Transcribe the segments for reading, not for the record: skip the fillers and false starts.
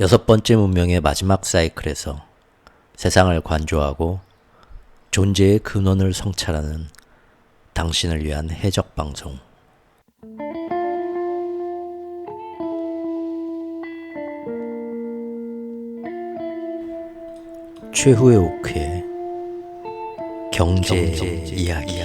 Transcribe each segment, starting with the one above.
6번째 문명의 마지막 사이클에서 세상을 관조하고 존재의 근원을 성찰하는 당신을 위한 해적 방송. 최후의 오크의 경제 이야기.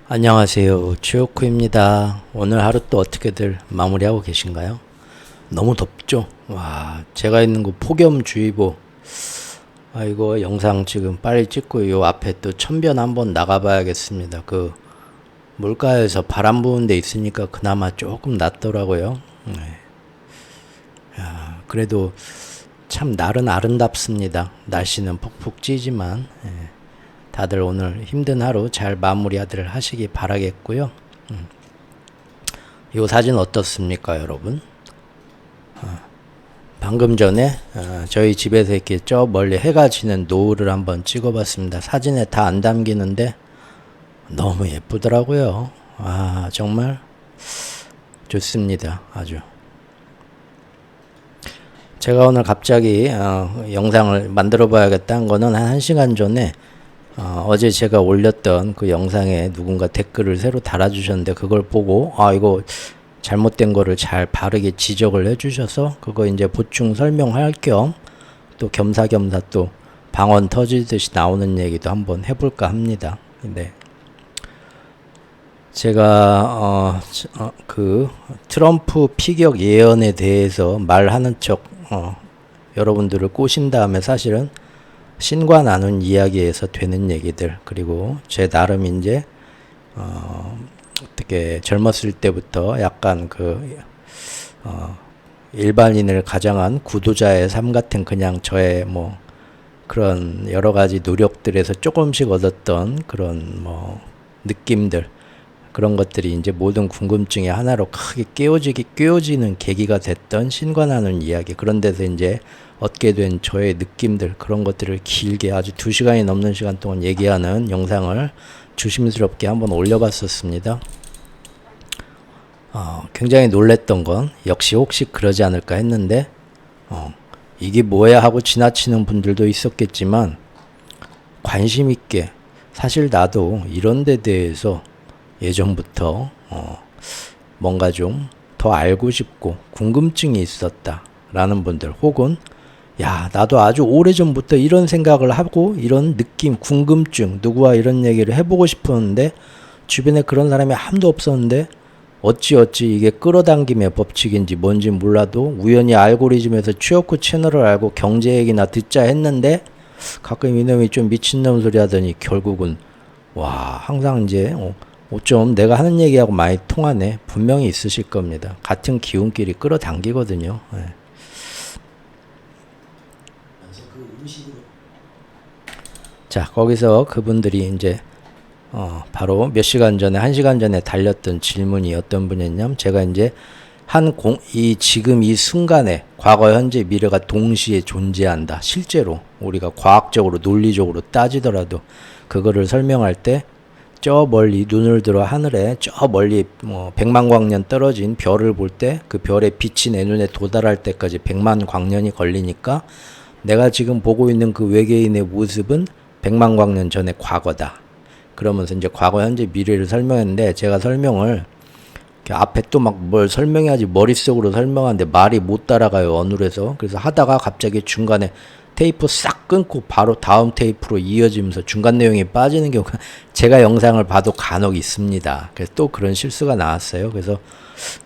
안녕하세요, 최오쿠입니다. 오늘 하루 또 어떻게들 마무리하고 계신가요? 너무 덥죠? 와, 제가 있는 곳 폭염주의보. 이거 영상 지금 빨리 찍고 요 앞에 또 천변 한번 나가봐야겠습니다. 그 물가에서 바람 부는 데 있으니까 그나마 조금 낫더라고요. 야, 그래도 참 날은 아름답습니다. 날씨는 푹푹 찌지만. 다들 오늘 힘든 하루 잘 마무리하들 하시기 바라겠고요. 이 사진 어떻습니까, 여러분? 방금 전에 저희 집에서 이렇게 저 멀리 해가 지는 노을을 한번 찍어봤습니다. 사진에 다 안 담기는데 너무 예쁘더라고요. 정말 좋습니다. 아주. 제가 오늘 갑자기 영상을 만들어 봐야겠다는 거는 한 1시간 전에 어제 제가 올렸던 그 영상에 누군가 댓글을 새로 달아주셨는데 그걸 보고 이거 잘못된 거를 잘 바르게 지적을 해주셔서 그거 이제 보충 설명할 겸 또 겸사겸사 또 방언 터지듯이 나오는 얘기도 한번 해볼까 합니다. 네. 제가 그 트럼프 피격 예언에 대해서 말하는 척 여러분들을 꼬신 다음에 사실은 신과 나눈 이야기에서 되는 얘기들, 그리고 제 나름 이제 어떻게 젊었을 때부터 약간 일반인을 가장한 구도자의 삶 같은 그냥 저의 뭐 그런 여러 가지 노력들에서 조금씩 얻었던 그런 뭐 느낌들, 그런 것들이 이제 모든 궁금증의 하나로 크게 깨어지는 계기가 됐던 신과 나눈 이야기, 그런 데서 이제 얻게 된 저의 느낌들, 그런 것들을 길게 아주 2시간이 넘는 시간 동안 얘기하는 영상을 조심스럽게 한번 올려봤었습니다. 굉장히 놀랬던 건 역시 혹시 그러지 않을까 했는데 이게 뭐야 하고 지나치는 분들도 있었겠지만 관심 있게, 사실 나도 이런 데 대해서 예전부터 뭔가 좀 더 알고 싶고 궁금증이 있었다 라는 분들, 혹은 나도 아주 오래전부터 이런 생각을 하고 이런 느낌, 궁금증, 누구와 이런 얘기를 해보고 싶었는데 주변에 그런 사람이 아무도 없었는데 어찌 이게 끌어당김의 법칙인지 뭔지 몰라도 우연히 알고리즘에서 최오쿠 채널을 알고 경제 얘기나 듣자 했는데 가끔 이놈이 좀 미친놈 소리 하더니 결국은 항상 이제 어쩜 내가 하는 얘기하고 많이 통하네, 분명히 있으실 겁니다. 같은 기운끼리 끌어당기거든요. 자, 거기서 그분들이 이제 바로 몇 시간 전에, 1시간 전에 달렸던 질문이 어떤 분이었냐면, 제가 이제 지금 이 순간에 과거, 현재, 미래가 동시에 존재한다. 실제로 우리가 과학적으로, 논리적으로 따지더라도 그거를 설명할 때 저 멀리 눈을 들어 하늘에 저 멀리 100만 광년 떨어진 별을 볼 때 그 별의 빛이 내 눈에 도달할 때까지 100만 광년이 걸리니까 내가 지금 보고 있는 그 외계인의 모습은 100만 광년 전의 과거다. 그러면서 이제 과거, 현재, 미래를 설명했는데, 제가 설명을 앞에 또 막 뭘 설명해야지 머릿속으로 설명하는데 말이 못 따라가요, 어눌해서. 그래서 하다가 갑자기 중간에 테이프 싹 끊고 바로 다음 테이프로 이어지면서 중간 내용이 빠지는 경우가 제가 영상을 봐도 간혹 있습니다. 그래서 또 그런 실수가 나왔어요. 그래서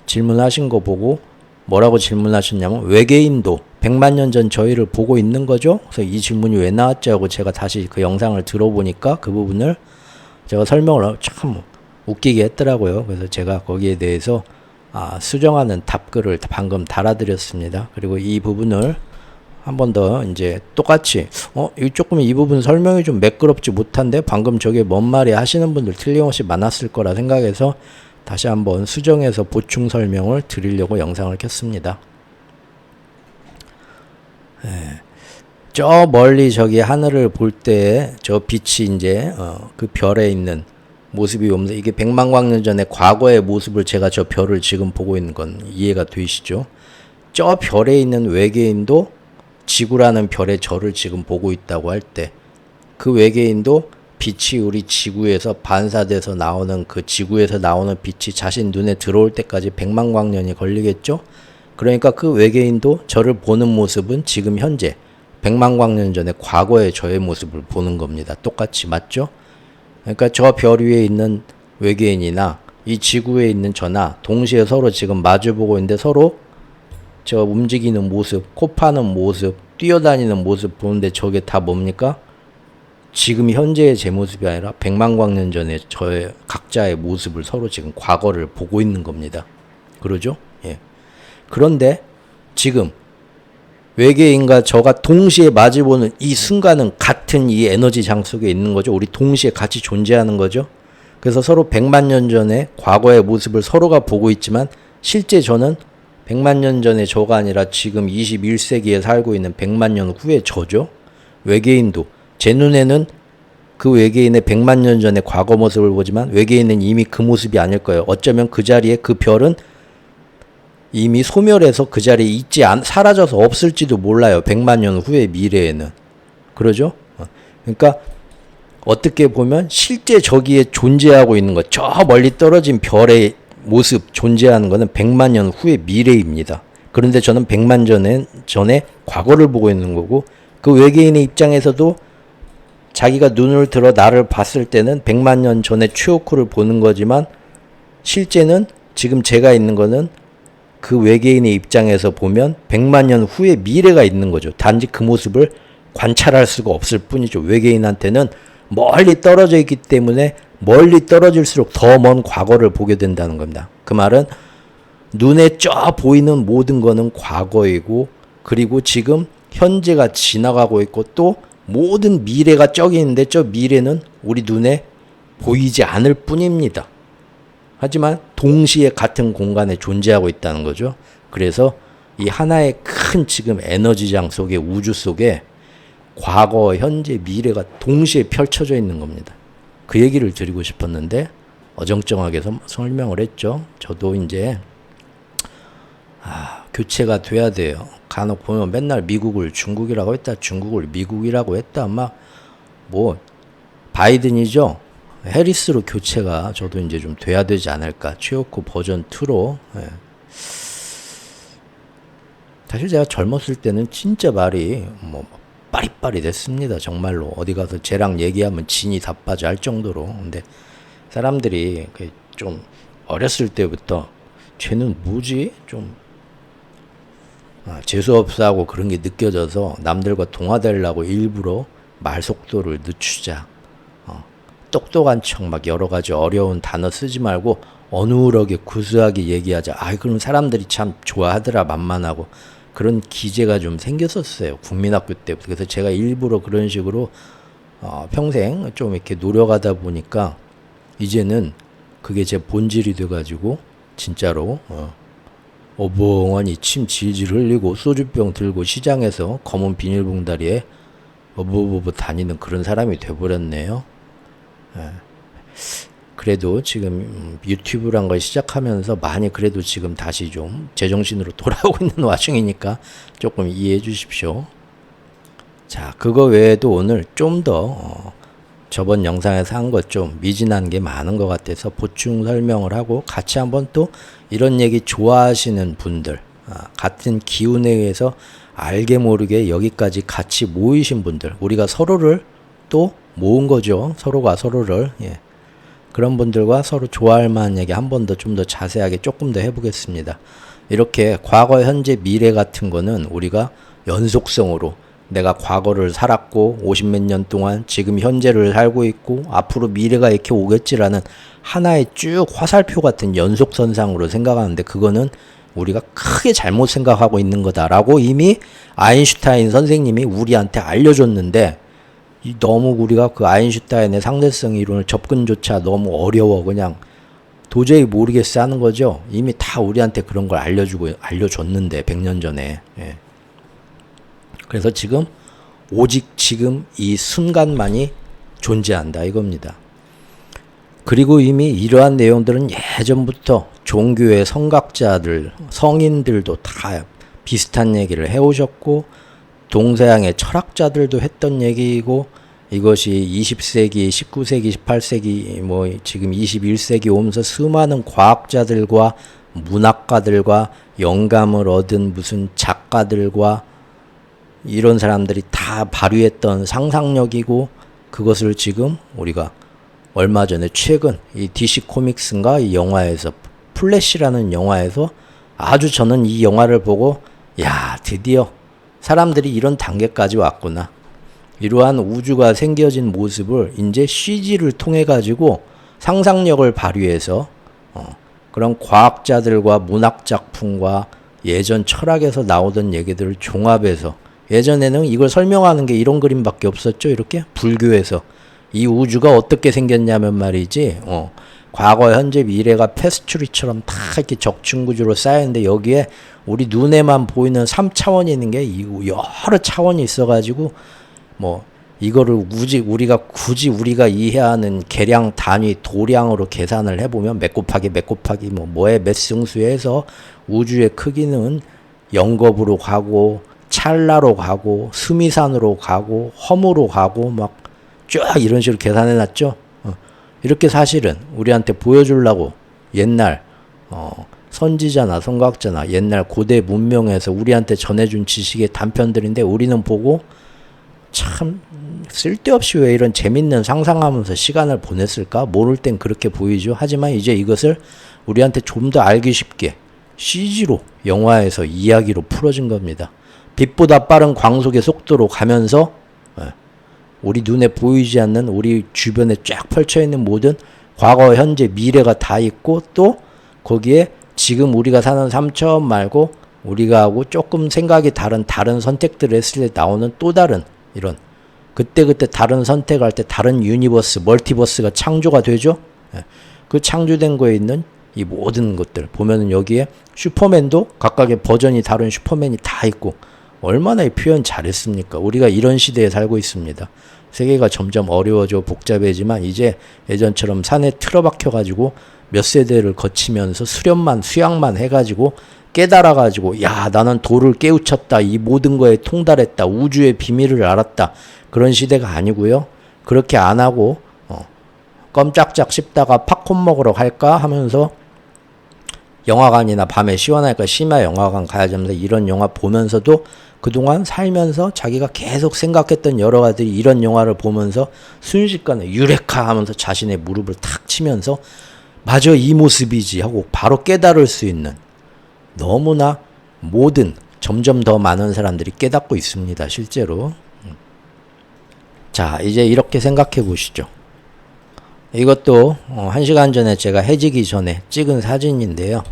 질문하신 거 보고 뭐라고 질문하셨냐면 외계인도 100만 년 전 저희를 보고 있는 거죠? 그래서 이 질문이 왜 나왔지 하고 제가 다시 그 영상을 들어보니까 그 부분을 제가 설명을 참 웃기게 했더라고요. 그래서 제가 거기에 대해서 수정하는 답글을 방금 달아드렸습니다. 그리고 이 부분을 한 번 더 이제 똑같이 조금 이 부분 설명이 좀 매끄럽지 못한데 방금 저게 뭔 말이야 하시는 분들 틀림없이 많았을 거라 생각해서 다시 한번 수정해서 보충 설명을 드리려고 영상을 켰습니다. 저 멀리 저기 하늘을 볼 때 저 빛이 이제 그 별에 있는 모습이 오면서 이게 100만 광년 전에 과거의 모습을 제가 저 별을 지금 보고 있는 건 이해가 되시죠? 저 별에 있는 외계인도 지구라는 별의 저를 지금 보고 있다고 할 때 그 외계인도 빛이 우리 지구에서 반사돼서 나오는 그 지구에서 나오는 빛이 자신 눈에 들어올 때까지 100만 광년이 걸리겠죠? 그러니까 그 외계인도 저를 보는 모습은 지금 현재 100만 광년 전에 과거의 저의 모습을 보는 겁니다. 똑같이 맞죠? 그러니까 저 별 위에 있는 외계인이나 이 지구에 있는 저나 동시에 서로 지금 마주보고 있는데 서로 저 움직이는 모습, 코 파는 모습, 뛰어다니는 모습 보는데 저게 다 뭡니까? 지금 현재의 제 모습이 아니라 100만 광년 전에 저의 각자의 모습을 서로 지금 과거를 보고 있는 겁니다. 그러죠? 예. 그런데 지금 외계인과 저가 동시에 마주보는 이 순간은 같은 이 에너지장 속에 있는 거죠. 우리 동시에 같이 존재하는 거죠. 그래서 서로 100만 년 전에 과거의 모습을 서로가 보고 있지만 실제 저는 100만 년 전의 저가 아니라 지금 21세기에 살고 있는 100만 년 후의 저죠. 외계인도 제 눈에는 그 외계인의 100만 년 전의 과거 모습을 보지만 외계인은 이미 그 모습이 아닐 거예요. 어쩌면 그 자리에 그 별은 이미 소멸해서 그 자리에 사라져서 없을지도 몰라요. 100만 년 후의 미래에는. 그러죠? 그러니까 어떻게 보면 실제 저기에 존재하고 있는 것, 저 멀리 떨어진 별의 모습 존재하는 것은 100만 년 후의 미래입니다. 그런데 저는 100만 전에 과거를 보고 있는 거고 그 외계인의 입장에서도 자기가 눈을 들어 나를 봤을 때는 100만 년 전의 최후코를 보는 거지만 실제는 지금 제가 있는 거는 그 외계인의 입장에서 보면 100만 년 후의 미래가 있는 거죠. 단지 그 모습을 관찰할 수가 없을 뿐이죠. 외계인한테는 멀리 떨어져 있기 때문에 멀리 떨어질수록 더 먼 과거를 보게 된다는 겁니다. 그 말은 눈에 쫙 보이는 모든 거는 과거이고 그리고 지금 현재가 지나가고 있고 또 모든 미래가 저기 있는데 저 미래는 우리 눈에 보이지 않을 뿐입니다. 하지만 동시에 같은 공간에 존재하고 있다는 거죠. 그래서 이 하나의 큰 지금 에너지장 속에 우주 속에 과거, 현재, 미래가 동시에 펼쳐져 있는 겁니다. 그 얘기를 드리고 싶었는데 어정쩡하게 설명을 했죠. 저도 이제 교체가 돼야 돼요. 간혹 보면 맨날 미국을 중국이라고 했다, 중국을 미국이라고 했다. 막 뭐 바이든이죠. 해리스로 교체가 저도 이제 좀 돼야 되지 않을까. 최후코 버전 2로. 예. 사실 제가 젊었을 때는 진짜 말이 뭐 빠릿빠릿했습니다. 정말로 어디 가서 쟤랑 얘기하면 진이 다 빠져 할 정도로. 근데 사람들이 좀 어렸을 때부터 쟤는 뭐지? 좀 재수없어하고 그런 게 느껴져서 남들과 동화되려고 일부러 말 속도를 늦추자. 똑똑한 척 막 여러 가지 어려운 단어 쓰지 말고 어눌하게 구수하게 얘기하자. 그럼 사람들이 참 좋아하더라. 만만하고. 그런 기제가 좀 생겼었어요. 국민학교 때부터. 그래서 제가 일부러 그런 식으로 평생 좀 이렇게 노력하다 보니까 이제는 그게 제 본질이 돼가지고 진짜로 어벙하니 침 질질 흘리고 소주병 들고 시장에서 검은 비닐봉다리에 어버버버 다니는 그런 사람이 돼버렸네요. 그래도 지금 유튜브란 걸 시작하면서 많이 그래도 지금 다시 좀 제정신으로 돌아오고 있는 와중이니까 조금 이해해 주십시오. 자, 그거 외에도 오늘 좀 더 저번 영상에서 한 것 좀 미진한 게 많은 것 같아서 보충 설명을 하고 같이 한번 또 이런 얘기 좋아하시는 분들 같은 기운에 의해서 알게 모르게 여기까지 같이 모이신 분들, 우리가 서로를 또 모은 거죠. 서로가 서로를. 예. 그런 분들과 서로 좋아할 만한 얘기 한 번 더 좀 더 자세하게 조금 더 해보겠습니다. 이렇게 과거, 현재, 미래 같은 거는 우리가 연속성으로 내가 과거를 살았고 50몇 년 동안 지금 현재를 살고 있고 앞으로 미래가 이렇게 오겠지라는 하나의 쭉 화살표 같은 연속선상으로 생각하는데, 그거는 우리가 크게 잘못 생각하고 있는 거다라고 이미 아인슈타인 선생님이 우리한테 알려줬는데, 너무 우리가 그 아인슈타인의 상대성 이론을 접근조차 너무 어려워 그냥 도저히 모르겠어 하는 거죠. 이미 다 우리한테 그런 걸 알려줬는데 100년 전에. 예. 그래서 지금 오직 지금 이 순간만이 존재한다 이겁니다. 그리고 이미 이러한 내용들은 예전부터 종교의 성각자들, 성인들도 다 비슷한 얘기를 해오셨고, 동서양의 철학자들도 했던 얘기이고, 이것이 20세기, 19세기, 18세기, 뭐 지금 21세기 오면서 수많은 과학자들과 문학가들과 영감을 얻은 무슨 작가들과 이런 사람들이 다 발휘했던 상상력이고, 그것을 지금 우리가 얼마 전에 최근 이 DC 코믹스인가 이 영화에서, 플래시라는 영화에서 아주 저는 이 영화를 보고 야, 드디어 사람들이 이런 단계까지 왔구나. 이러한 우주가 생겨진 모습을 이제 CG를 통해 가지고 상상력을 발휘해서 그런 과학자들과 문학 작품과 예전 철학에서 나오던 얘기들을 종합해서, 예전에는 이걸 설명하는 게 이런 그림밖에 없었죠. 이렇게 불교에서 이 우주가 어떻게 생겼냐면 말이지, 과거, 현재, 미래가 패스트리처럼 다 이렇게 적층구조로 쌓여있는데, 여기에 우리 눈에만 보이는 3차원이 있는 게 여러 차원이 있어가지고, 뭐 이거를 우리가 굳이 우리가 이해하는 계량 단위 도량으로 계산을 해보면 몇 곱하기 뭐의 몇 승수에서 우주의 크기는 영겁으로 가고 찰나로 가고 스미산으로 가고 험으로 가고 막 쫙 이런 식으로 계산해 놨죠. 이렇게 사실은 우리한테 보여주려고 옛날 선지자나 성과학자나 옛날 고대 문명에서 우리한테 전해준 지식의 단편들인데, 우리는 보고 참 쓸데없이 왜 이런 재밌는 상상하면서 시간을 보냈을까? 모를 땐 그렇게 보이죠. 하지만 이제 이것을 우리한테 좀 더 알기 쉽게 CG로 영화에서 이야기로 풀어진 겁니다. 빛보다 빠른 광속의 속도로 가면서 우리 눈에 보이지 않는 우리 주변에 쫙 펼쳐있는 모든 과거, 현재, 미래가 다 있고, 또 거기에 지금 우리가 사는 3차원 말고 우리가 하고 조금 생각이 다른 선택들을 했을 때 나오는 또 다른 이런 그때그때 다른 선택할 때 다른 유니버스, 멀티버스가 창조가 되죠. 그 창조된 거에 있는 이 모든 것들 보면은 여기에 슈퍼맨도 각각의 버전이 다른 슈퍼맨이 다 있고, 얼마나 이 표현 잘했습니까? 우리가 이런 시대에 살고 있습니다. 세계가 점점 어려워져 복잡해지만 이제 예전처럼 산에 틀어박혀가지고 몇 세대를 거치면서 수양만 해가지고 깨달아가지고 야, 나는 도를 깨우쳤다, 이 모든 거에 통달했다, 우주의 비밀을 알았다, 그런 시대가 아니고요. 그렇게 안 하고 껌짝짝 씹다가 팝콘 먹으러 갈까 하면서 영화관이나 밤에 시원하니까 심야 영화관 가야지 하면서 이런 영화 보면서도 그동안 살면서 자기가 계속 생각했던 여러 가지 이런 영화를 보면서 순식간에 유레카 하면서 자신의 무릎을 탁 치면서 맞아, 이 모습이지 하고 바로 깨달을 수 있는, 너무나 모든 점점 더 많은 사람들이 깨닫고 있습니다. 실제로. 자, 이제 이렇게 생각해 보시죠. 이것도 1시간 전에 제가 해지기 전에 찍은 사진인데요.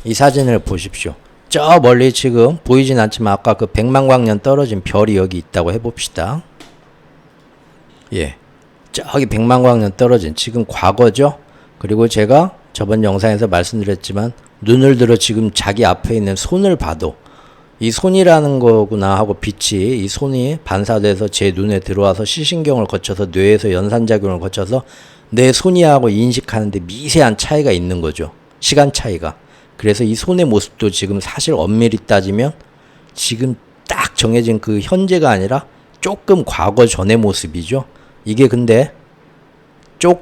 이 사진을 보십시오. 저 멀리 지금 보이진 않지만 아까 그 100만 광년 떨어진 별이 여기 있다고 해봅시다. 예, 저기 100만 광년 떨어진 지금 과거죠. 그리고 제가 저번 영상에서 말씀드렸지만 눈을 들어 지금 자기 앞에 있는 손을 봐도 이 손이라는 거구나 하고 빛이, 이 손이 반사돼서 제 눈에 들어와서 시신경을 거쳐서 뇌에서 연산작용을 거쳐서 내 손이 하고 인식하는데 미세한 차이가 있는 거죠. 시간 차이가. 그래서 이 손의 모습도 지금 사실 엄밀히 따지면 지금 딱 정해진 그 현재가 아니라 조금 과거 전의 모습이죠. 이게 근데 저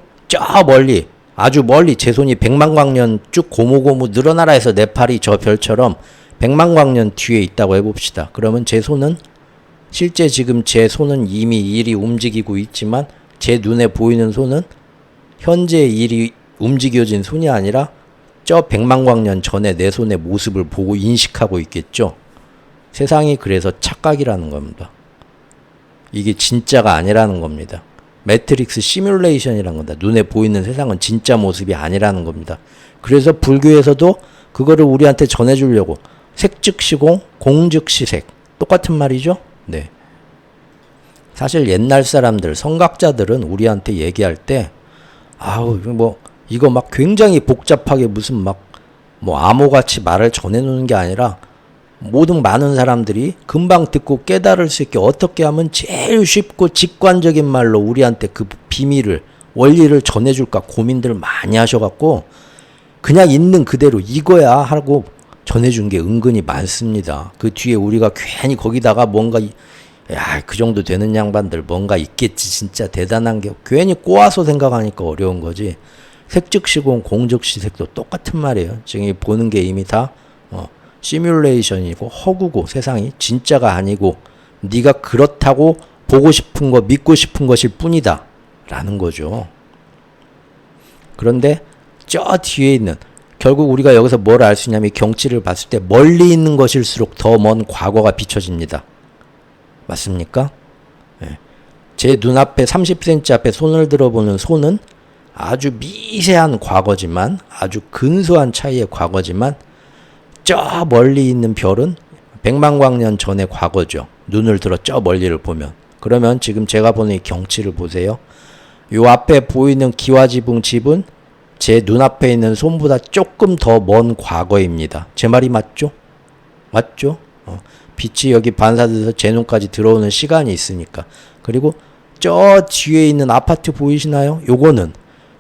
멀리, 아주 멀리 제 손이 100만 광년 쭉 고무고무 늘어나라 해서 내 팔이 저 별처럼 100만 광년 뒤에 있다고 해봅시다. 그러면 제 손은 실제 지금 제 손은 이미 일이 움직이고 있지만 제 눈에 보이는 손은 현재 일이 움직여진 손이 아니라 저 100만 광년 전에 내 손의 모습을 보고 인식하고 있겠죠. 세상이 그래서 착각이라는 겁니다. 이게 진짜가 아니라는 겁니다. 매트릭스 시뮬레이션이라는 겁니다. 눈에 보이는 세상은 진짜 모습이 아니라는 겁니다. 그래서 불교에서도 그거를 우리한테 전해주려고 색즉시공, 공즉시색 똑같은 말이죠. 네. 사실 옛날 사람들, 성각자들은 우리한테 얘기할 때 아우 뭐 이거 막 굉장히 복잡하게 무슨 막 뭐 암호같이 말을 전해놓는 게 아니라 모든 많은 사람들이 금방 듣고 깨달을 수 있게 어떻게 하면 제일 쉽고 직관적인 말로 우리한테 그 비밀을 원리를 전해줄까 고민들 많이 하셔갖고 그냥 있는 그대로 이거야 하고 전해준 게 은근히 많습니다. 그 뒤에 우리가 괜히 거기다가 뭔가 야, 그 정도 되는 양반들 뭔가 있겠지 진짜 대단한 게 괜히 꼬아서 생각하니까 어려운 거지. 색즉시공 공즉시색도 똑같은 말이에요. 지금 보는 게 이미 다 시뮬레이션이고 허구고 세상이 진짜가 아니고 네가 그렇다고 보고 싶은 거 믿고 싶은 것일 뿐이다 라는 거죠. 그런데 저 뒤에 있는 결국 우리가 여기서 뭘 알 수 있냐면 경치를 봤을 때 멀리 있는 것일수록 더 먼 과거가 비춰집니다. 맞습니까? 네. 제 눈앞에 30cm 앞에 손을 들어보는 손은 아주 미세한 과거지만 아주 근소한 차이의 과거지만 저 멀리 있는 별은 100만 광년 전의 과거죠. 눈을 들어 저 멀리를 보면. 그러면 지금 제가 보는 이 경치를 보세요. 요 앞에 보이는 기와지붕 집은 제 눈앞에 있는 손보다 조금 더 먼 과거입니다. 제 말이 맞죠? 맞죠? 빛이 여기 반사돼서 제 눈까지 들어오는 시간이 있으니까. 그리고 저 뒤에 있는 아파트 보이시나요? 요거는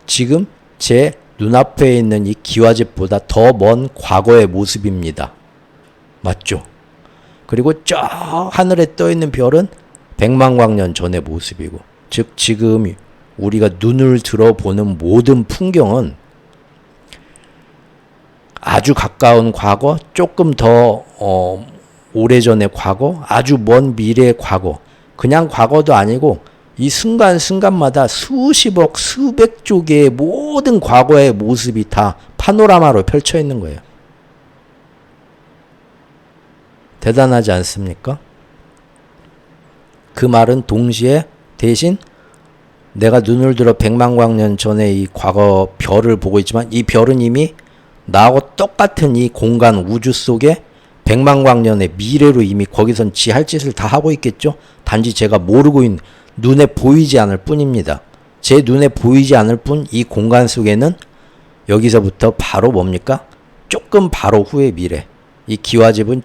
지금 제 눈앞에 있는 이 기와집보다 더 먼 과거의 모습입니다. 맞죠? 그리고 저 하늘에 떠 있는 별은 100만 광년 전의 모습이고, 즉 지금 우리가 눈을 들어보는 모든 풍경은 아주 가까운 과거, 조금 더 오래전의 과거, 아주 먼 미래의 과거, 그냥 과거도 아니고 이 순간순간마다 수십억, 수백조 개의 모든 과거의 모습이 다 파노라마로 펼쳐 있는 거예요. 대단하지 않습니까? 그 말은 동시에 대신 내가 눈을 들어 100만 광년 전에 이 과거 별을 보고 있지만 이 별은 이미 나하고 똑같은 이 공간 우주 속에 100만 광년의 미래로 이미 거기선 지 할 짓을 다 하고 있겠죠? 단지 제가 모르고 있는 눈에 보이지 않을 뿐입니다. 제 눈에 보이지 않을 뿐 이 공간 속에는 여기서부터 바로 뭡니까? 조금 바로 후의 미래. 이 기와집은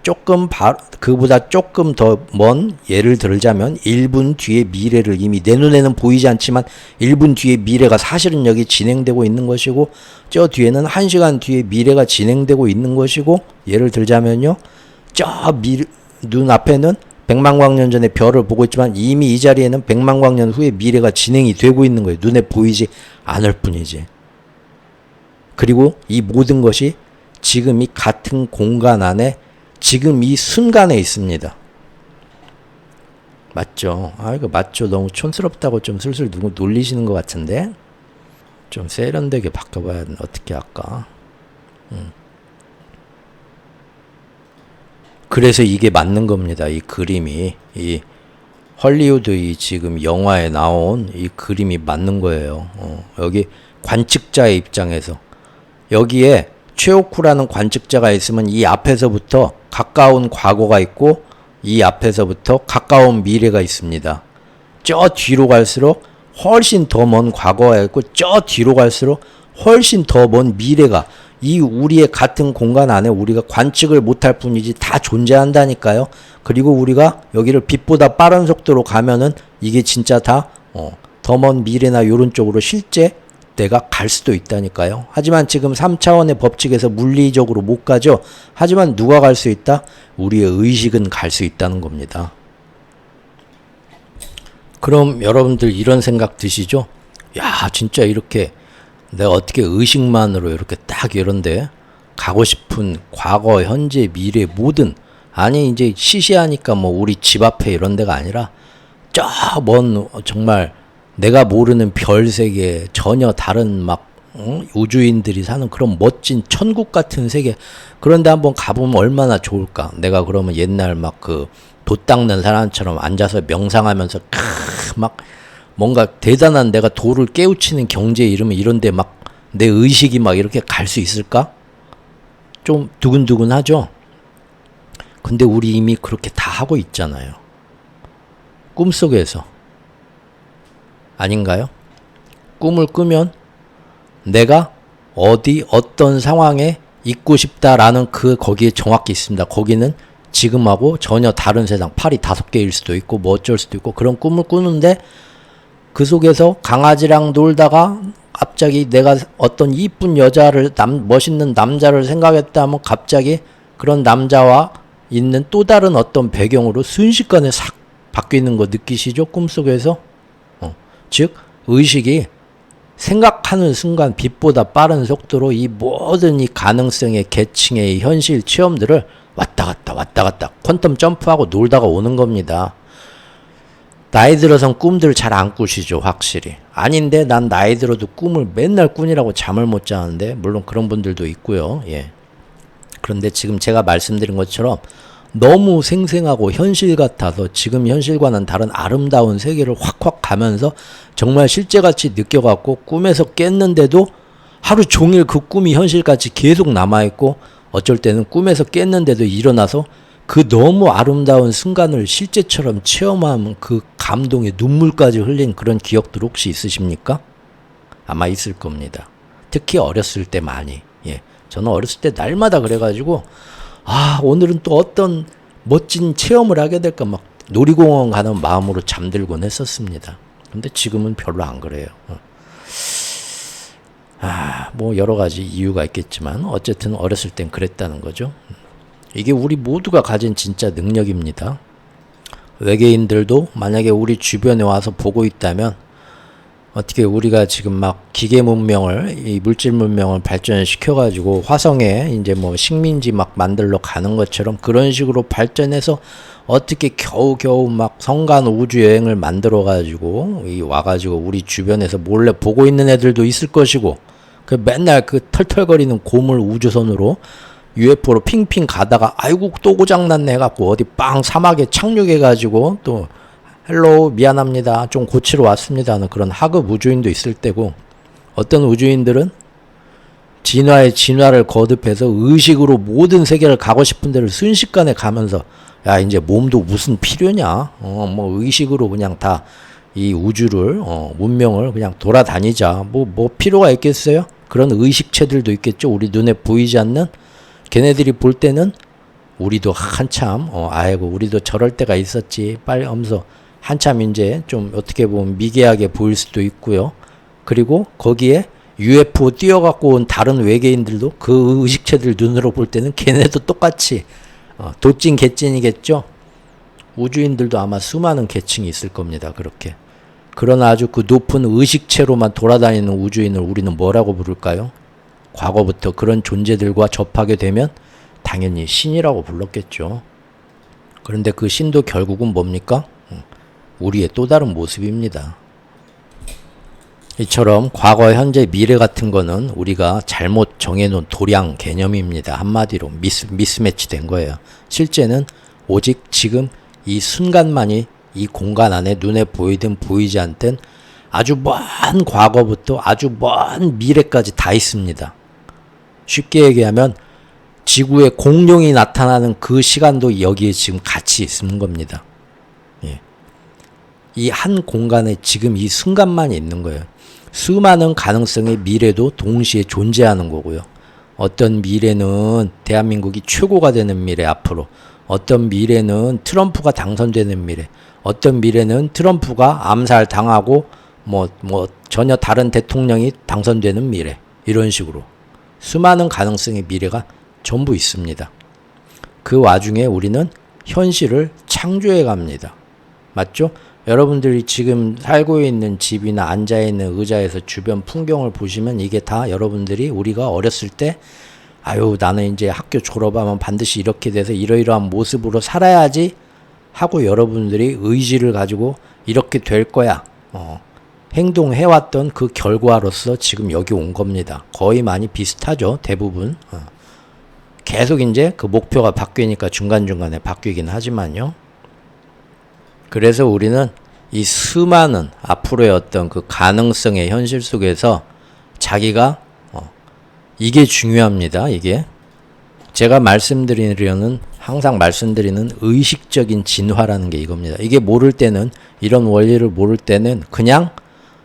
그보다 조금 더 먼 예를 들자면 1분 뒤의 미래를 이미 내 눈에는 보이지 않지만 1분 뒤의 미래가 사실은 여기 진행되고 있는 것이고 저 뒤에는 1시간 뒤의 미래가 진행되고 있는 것이고 예를 들자면요. 눈앞에는 100만 광년 전에 별을 보고 있지만 이미 이 자리에는 100만 광년 후에 미래가 진행이 되고 있는 거예요. 눈에 보이지 않을 뿐이지. 그리고 이 모든 것이 지금 이 같은 공간 안에 지금 이 순간에 있습니다. 맞죠? 이거 맞죠? 너무 촌스럽다고 좀 슬슬 누구 놀리시는 것 같은데 좀 세련되게 바꿔봐야 어떻게 할까? 그래서 이게 맞는 겁니다. 이 그림이 이 헐리우드 이 지금 영화에 나온 이 그림이 맞는 거예요. 여기 관측자의 입장에서 여기에 최오쿠라는 관측자가 있으면 이 앞에서부터 가까운 과거가 있고 이 앞에서부터 가까운 미래가 있습니다. 저 뒤로 갈수록 훨씬 더 먼 과거가 있고 저 뒤로 갈수록 훨씬 더 먼 미래가 이 우리의 같은 공간 안에 우리가 관측을 못할 뿐이지 다 존재한다니까요. 그리고 우리가 여기를 빛보다 빠른 속도로 가면은 이게 진짜 다 더 먼 미래나 요런 쪽으로 실제 내가 갈 수도 있다니까요. 하지만 지금 3차원의 법칙에서 물리적으로 못 가죠. 하지만 누가 갈 수 있다? 우리의 의식은 갈 수 있다는 겁니다. 그럼 여러분들 이런 생각 드시죠? 야, 진짜 이렇게 내가 어떻게 의식만으로 이렇게 딱 이런데 가고 싶은 과거, 현재, 미래 모든 아니 이제 시시하니까 뭐 우리 집 앞에 이런 데가 아니라 저 먼 정말 내가 모르는 별 세계 전혀 다른 막 우주인들이 사는 그런 멋진 천국 같은 세계 그런데 한번 가보면 얼마나 좋을까. 내가 그러면 옛날 막 그 돛 닦는 사람처럼 앉아서 명상하면서 막 뭔가 대단한 내가 도를 깨우치는 경제 이러면 이런데 막 내 의식이 막 이렇게 갈 수 있을까? 좀 두근두근하죠. 근데 우리 이미 그렇게 다 하고 있잖아요. 꿈속에서. 아닌가요? 꿈을 꾸면 내가 어디 어떤 상황에 있고 싶다라는 거기에 정확히 있습니다. 거기는 지금하고 전혀 다른 세상, 팔이 5개일 수도 있고 뭐 어쩔 수도 있고 그런 꿈을 꾸는데 그 속에서 강아지랑 놀다가 갑자기 내가 어떤 이쁜 여자를 멋있는 남자를 생각했다 하면 갑자기 그런 남자와 있는 또 다른 어떤 배경으로 순식간에 싹 바뀌는 거 느끼시죠? 꿈속에서? 즉 의식이 생각하는 순간 빛보다 빠른 속도로 이 모든 이 가능성의 계층의 현실 체험들을 왔다 갔다 퀀텀 점프하고 놀다가 오는 겁니다. 나이 들어선 꿈들 잘 안 꾸시죠, 확실히. 아닌데 난 나이 들어도 꿈을 맨날 꾸니라고 잠을 못 자는데 물론 그런 분들도 있고요. 예. 그런데 지금 제가 말씀드린 것처럼 너무 생생하고 현실 같아서 지금 현실과는 다른 아름다운 세계를 확확 가면서 정말 실제같이 느껴갖고 꿈에서 깼는데도 하루 종일 그 꿈이 현실같이 계속 남아있고 어쩔 때는 꿈에서 깼는데도 일어나서 그 너무 아름다운 순간을 실제처럼 체험하면 그 감동의 눈물까지 흘린 그런 기억들 혹시 있으십니까? 아마 있을 겁니다. 특히 어렸을 때 많이. 예. 저는 어렸을 때 날마다 그래가지고 오늘은 또 어떤 멋진 체험을 하게 될까 막 놀이공원 가는 마음으로 잠들곤 했었습니다. 근데 지금은 별로 안 그래요. 뭐 여러 가지 이유가 있겠지만 어쨌든 어렸을 땐 그랬다는 거죠. 이게 우리 모두가 가진 진짜 능력입니다. 외계인들도 만약에 우리 주변에 와서 보고 있다면 어떻게 우리가 지금 막 기계 문명을 이 물질 문명을 발전시켜 가지고 화성에 이제 뭐 식민지 막 만들러 가는 것처럼 그런 식으로 발전해서 어떻게 겨우겨우 막 성간 우주 여행을 만들어 가지고 와 가지고 우리 주변에서 몰래 보고 있는 애들도 있을 것이고 그 맨날 그 털털거리는 고물 우주선으로 UFO로 핑핑 가다가 아이고 또 고장났네 해갖고 어디 빵 사막에 착륙해가지고 또 헬로우 미안합니다 좀 고치러 왔습니다 하는 그런 하급 우주인도 있을 때고 어떤 우주인들은 진화의 진화를 거듭해서 의식으로 모든 세계를 가고 싶은 데를 순식간에 가면서 야 이제 몸도 무슨 필요냐 뭐 의식으로 그냥 다 이 우주를 문명을 그냥 돌아다니자 뭐 필요가 있겠어요? 그런 의식체들도 있겠죠. 우리 눈에 보이지 않는 걔네들이 볼 때는 우리도 한참 아이고 우리도 저럴 때가 있었지 빨리 하면서 한참 이제 좀 어떻게 보면 미개하게 보일 수도 있고요. 그리고 거기에 UFO 뛰어갖고 온 다른 외계인들도 그 의식체들 눈으로 볼 때는 걔네도 똑같이 도찐 개찐이겠죠. 우주인들도 아마 수많은 계층이 있을 겁니다. 그렇게. 그러나 아주 그 높은 의식체로만 돌아다니는 우주인을 우리는 뭐라고 부를까요? 과거부터 그런 존재들과 접하게 되면 당연히 신이라고 불렀겠죠. 그런데 그 신도 결국은 뭡니까? 우리의 또 다른 모습입니다. 이처럼 과거, 현재, 미래 같은 거는 우리가 잘못 정해놓은 도량 개념입니다. 한마디로 미스매치 된 거예요. 실제는 오직 지금 이 순간만이 이 공간 안에 눈에 보이든 보이지 않든 아주 먼 과거부터 아주 먼 미래까지 다 있습니다. 쉽게 얘기하면 지구의 공룡이 나타나는 그 시간도 여기에 지금 같이 있는 겁니다. 예. 이 한 공간에 지금 이 순간만 있는 거예요. 수많은 가능성의 미래도 동시에 존재하는 거고요. 어떤 미래는 대한민국이 최고가 되는 미래 앞으로, 어떤 미래는 트럼프가 당선되는 미래, 어떤 미래는 트럼프가 암살 당하고 뭐 전혀 다른 대통령이 당선되는 미래, 이런 식으로 수많은 가능성의 미래가 전부 있습니다. 그 와중에 우리는 현실을 창조해 갑니다. 맞죠? 여러분들이 지금 살고 있는 집이나 앉아있는 의자에서 주변 풍경을 보시면 이게 다 여러분들이 우리가 어렸을 때 아유, 나는 이제 학교 졸업하면 반드시 이렇게 돼서 이러이러한 모습으로 살아야지 하고 여러분들이 의지를 가지고 이렇게 될 거야. 행동해왔던 그 결과로서 지금 여기 온 겁니다. 거의 많이 비슷하죠. 대부분. 계속 이제 그 목표가 바뀌니까 중간중간에 바뀌긴 하지만요. 그래서 우리는 이 수많은 앞으로의 어떤 그 가능성의 현실 속에서 자기가 이게 중요합니다. 이게 제가 항상 말씀드리는 의식적인 진화라는 게 이겁니다. 이게 모를 때는, 이런 원리를 모를 때는 그냥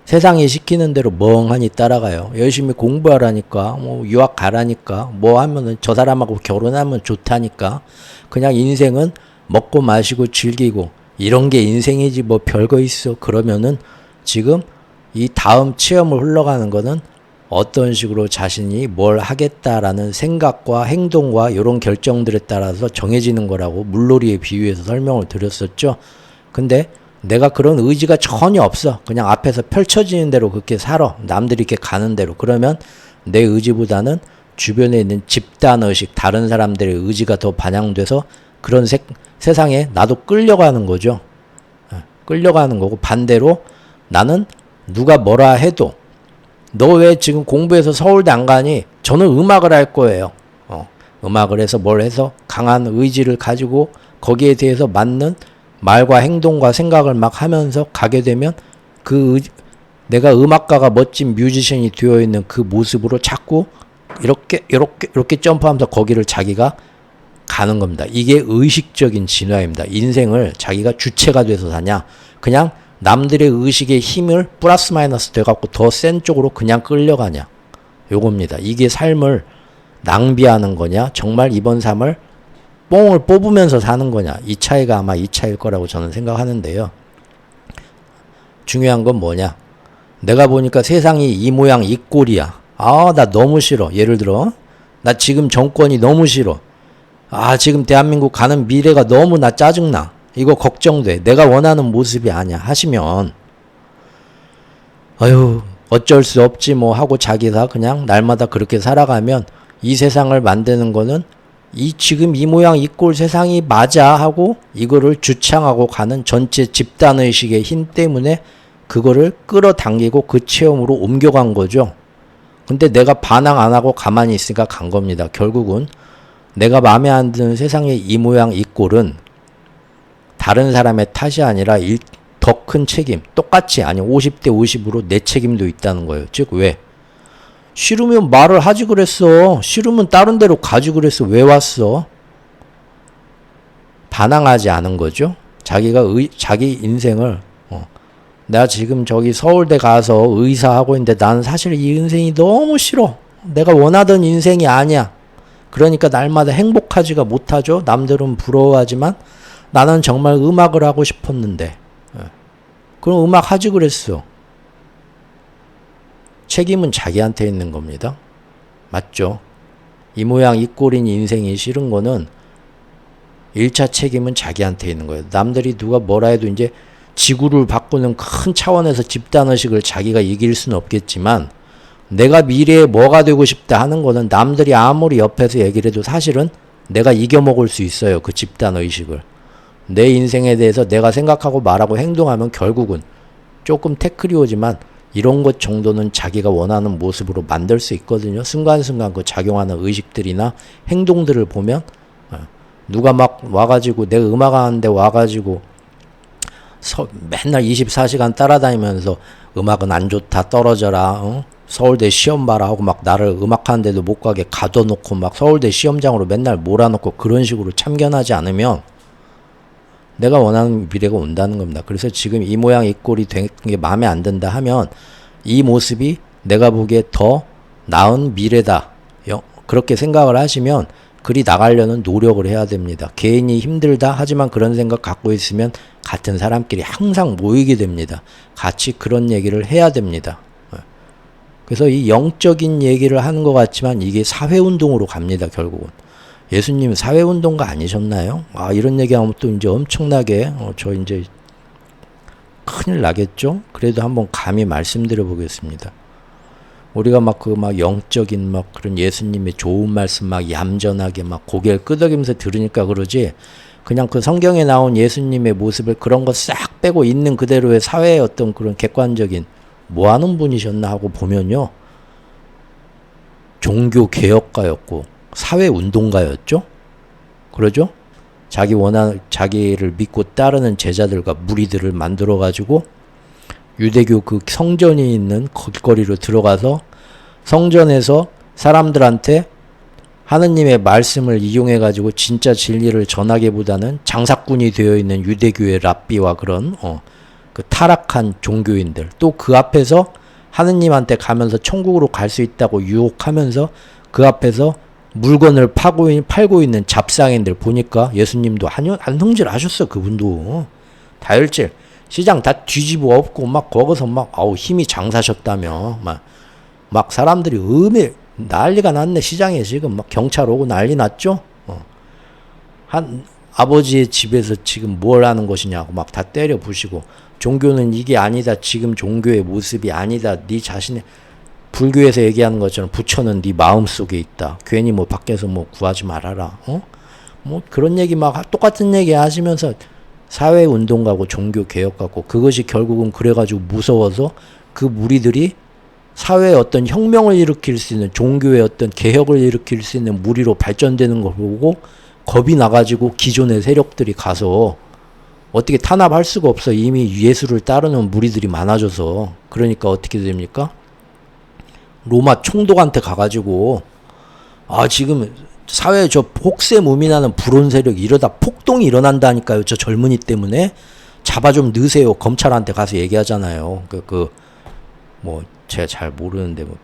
세상이 시키는 대로 멍하니 따라가요. 열심히 공부하라니까, 뭐 유학 가라니까, 뭐 하면은 저 사람하고 결혼하면 좋다니까. 그냥 인생은 먹고 마시고 즐기고 이런 게 인생이지 뭐 별거 있어. 그러면은 지금 이 다음 체험을 흘러가는 거는 어떤 식으로 자신이 뭘 하겠다라는 생각과 행동과 이런 결정들에 따라서 정해지는 거라고 물놀이에 비유해서 설명을 드렸었죠. 근데 내가 그런 의지가 전혀 없어. 그냥 앞에서 펼쳐지는 대로 그렇게 살아. 남들이 이렇게 가는 대로. 그러면 내 의지보다는 주변에 있는 집단의식, 다른 사람들의 의지가 더 반영돼서 그런 세상에 나도 끌려가는 거죠. 끌려가는 거고, 반대로 나는 누가 뭐라 해도 너 왜 지금 공부해서 서울대 안 가니? 저는 음악을 할 거예요. 음악을 해서 뭘 해서 강한 의지를 가지고 거기에 대해서 맞는 말과 행동과 생각을 막 하면서 가게 되면 내가 음악가가 멋진 뮤지션이 되어 있는 그 모습으로 자꾸 이렇게 점프하면서 거기를 자기가 가는 겁니다. 이게 의식적인 진화입니다. 인생을 자기가 주체가 돼서 사냐, 그냥 남들의 의식의 힘을 플러스 마이너스 돼갖고 더 센 쪽으로 그냥 끌려가냐, 요겁니다. 이게 삶을 낭비하는 거냐, 정말 이번 삶을 뽕을 뽑으면서 사는 거냐, 이 차이가 아마 이 차이일 거라고 저는 생각하는데요. 중요한 건 뭐냐, 내가 보니까 세상이 이 모양 이 꼴이야. 나 너무 싫어. 예를 들어 나 지금 정권이 너무 싫어. 지금 대한민국 가는 미래가 너무 나 짜증나. 이거 걱정돼. 내가 원하는 모습이 아니야 하시면 어쩔 수 없지 뭐 하고 자기가 그냥 날마다 그렇게 살아가면 이 세상을 만드는 거는 지금 이 모양 이 꼴 세상이 맞아 하고 이거를 주창하고 가는 전체 집단의식의 힘 때문에 그거를 끌어당기고 그 체험으로 옮겨간 거죠. 근데 내가 반항 안 하고 가만히 있으니까 간 겁니다. 결국은 내가 마음에 안 드는 세상의 이 모양 이 꼴은 다른 사람의 탓이 아니라 더 큰 책임, 똑같이, 아니 50대 50으로 내 책임도 있다는 거예요. 즉 왜? 싫으면 말을 하지 그랬어. 싫으면 다른 데로 가지 그랬어. 왜 왔어? 반항하지 않은 거죠. 자기 인생을 내가 지금 저기 서울대 가서 의사하고 있는데 나는 사실 이 인생이 너무 싫어. 내가 원하던 인생이 아니야. 그러니까 날마다 행복하지가 못하죠. 남들은 부러워하지만 나는 정말 음악을 하고 싶었는데. 그럼 음악 하지 그랬어. 책임은 자기한테 있는 겁니다. 맞죠? 이 모양 이 꼴인 인생이 싫은 거는 1차 책임은 자기한테 있는 거예요. 남들이 누가 뭐라 해도 이제 지구를 바꾸는 큰 차원에서 집단의식을 자기가 이길 수는 없겠지만 내가 미래에 뭐가 되고 싶다 하는 거는 남들이 아무리 옆에서 얘기를 해도 사실은 내가 이겨먹을 수 있어요. 그 집단의식을. 내 인생에 대해서 내가 생각하고 말하고 행동하면 결국은 조금 태클이 오지만 이런 것 정도는 자기가 원하는 모습으로 만들 수 있거든요. 순간순간 그 작용하는 의식들이나 행동들을 보면 누가 막 와가지고 내가 음악하는데 와가지고 맨날 24시간 따라다니면서 음악은 안 좋다 떨어져라 서울대 시험 봐라 하고 막 나를 음악하는데도 못 가게 가둬놓고 막 서울대 시험장으로 맨날 몰아놓고 그런 식으로 참견하지 않으면 내가 원하는 미래가 온다는 겁니다. 그래서 지금 이 모양 이 꼴이 된 게 마음에 안 든다 하면 이 모습이 내가 보기에 더 나은 미래다. 그렇게 생각을 하시면 그리 나가려는 노력을 해야 됩니다. 개인이 힘들다 하지만 그런 생각 갖고 있으면 같은 사람끼리 항상 모이게 됩니다. 같이 그런 얘기를 해야 됩니다. 그래서 이 영적인 얘기를 하는 것 같지만 이게 사회운동으로 갑니다. 결국은. 예수님 사회운동가 아니셨나요? 이런 얘기하면 또 이제 엄청나게 저 이제 큰일 나겠죠? 그래도 한번 감히 말씀드려 보겠습니다. 우리가 막 그 막 영적인 막 그런 예수님의 좋은 말씀 막 얌전하게 막 고개를 끄덕이면서 들으니까 그러지, 그냥 그 성경에 나온 예수님의 모습을 그런 거 싹 빼고 있는 그대로의 사회의 어떤 그런 객관적인 뭐 하는 분이셨나 하고 보면요, 종교 개혁가였고 사회 운동가였죠. 그러죠? 자기를 믿고 따르는 제자들과 무리들을 만들어 가지고 유대교 그 성전이 있는 길거리로 들어가서 성전에서 사람들한테 하느님의 말씀을 이용해 가지고 진짜 진리를 전하기보다는 장사꾼이 되어 있는 유대교의 랍비와 그런 그 타락한 종교인들, 또 그 앞에서 하느님한테 가면서 천국으로 갈 수 있다고 유혹하면서 그 앞에서 물건을 팔고 있는 잡상인들 보니까 예수님도 한성질 하셨어. 그분도 다혈질 시장 다 뒤집어 엎고 막 거기서 막 힘이 장사셨다며 막 사람들이 난리가 났네. 시장에 지금 막 경찰 오고 난리 났죠. 한 아버지의 집에서 지금 뭘 하는 것이냐고 막 다 때려 부시고, 종교는 이게 아니다. 지금 종교의 모습이 아니다. 네 자신의, 불교에서 얘기하는 것처럼 부처는 네 마음속에 있다. 괜히 뭐 밖에서 뭐 구하지 말아라. 뭐 그런 얘기 막 똑같은 얘기 하시면서 사회 운동 가고 종교 개혁 가고, 그것이 결국은 그래가지고 무서워서 그 무리들이 사회에 어떤 혁명을 일으킬 수 있는, 종교의 어떤 개혁을 일으킬 수 있는 무리로 발전되는 걸 보고 겁이 나가지고 기존의 세력들이 가서 어떻게 탄압할 수가 없어. 이미 예수를 따르는 무리들이 많아져서. 그러니까 어떻게 됩니까? 로마 총독한테 가가지고 지금 사회에 저 혹세무민하는 불온 세력이 이러다 폭동이 일어난다니까요. 저 젊은이 때문에 잡아 좀 넣으세요. 검찰한테 가서 얘기하잖아요. 뭐 제가 잘 모르는데 뭐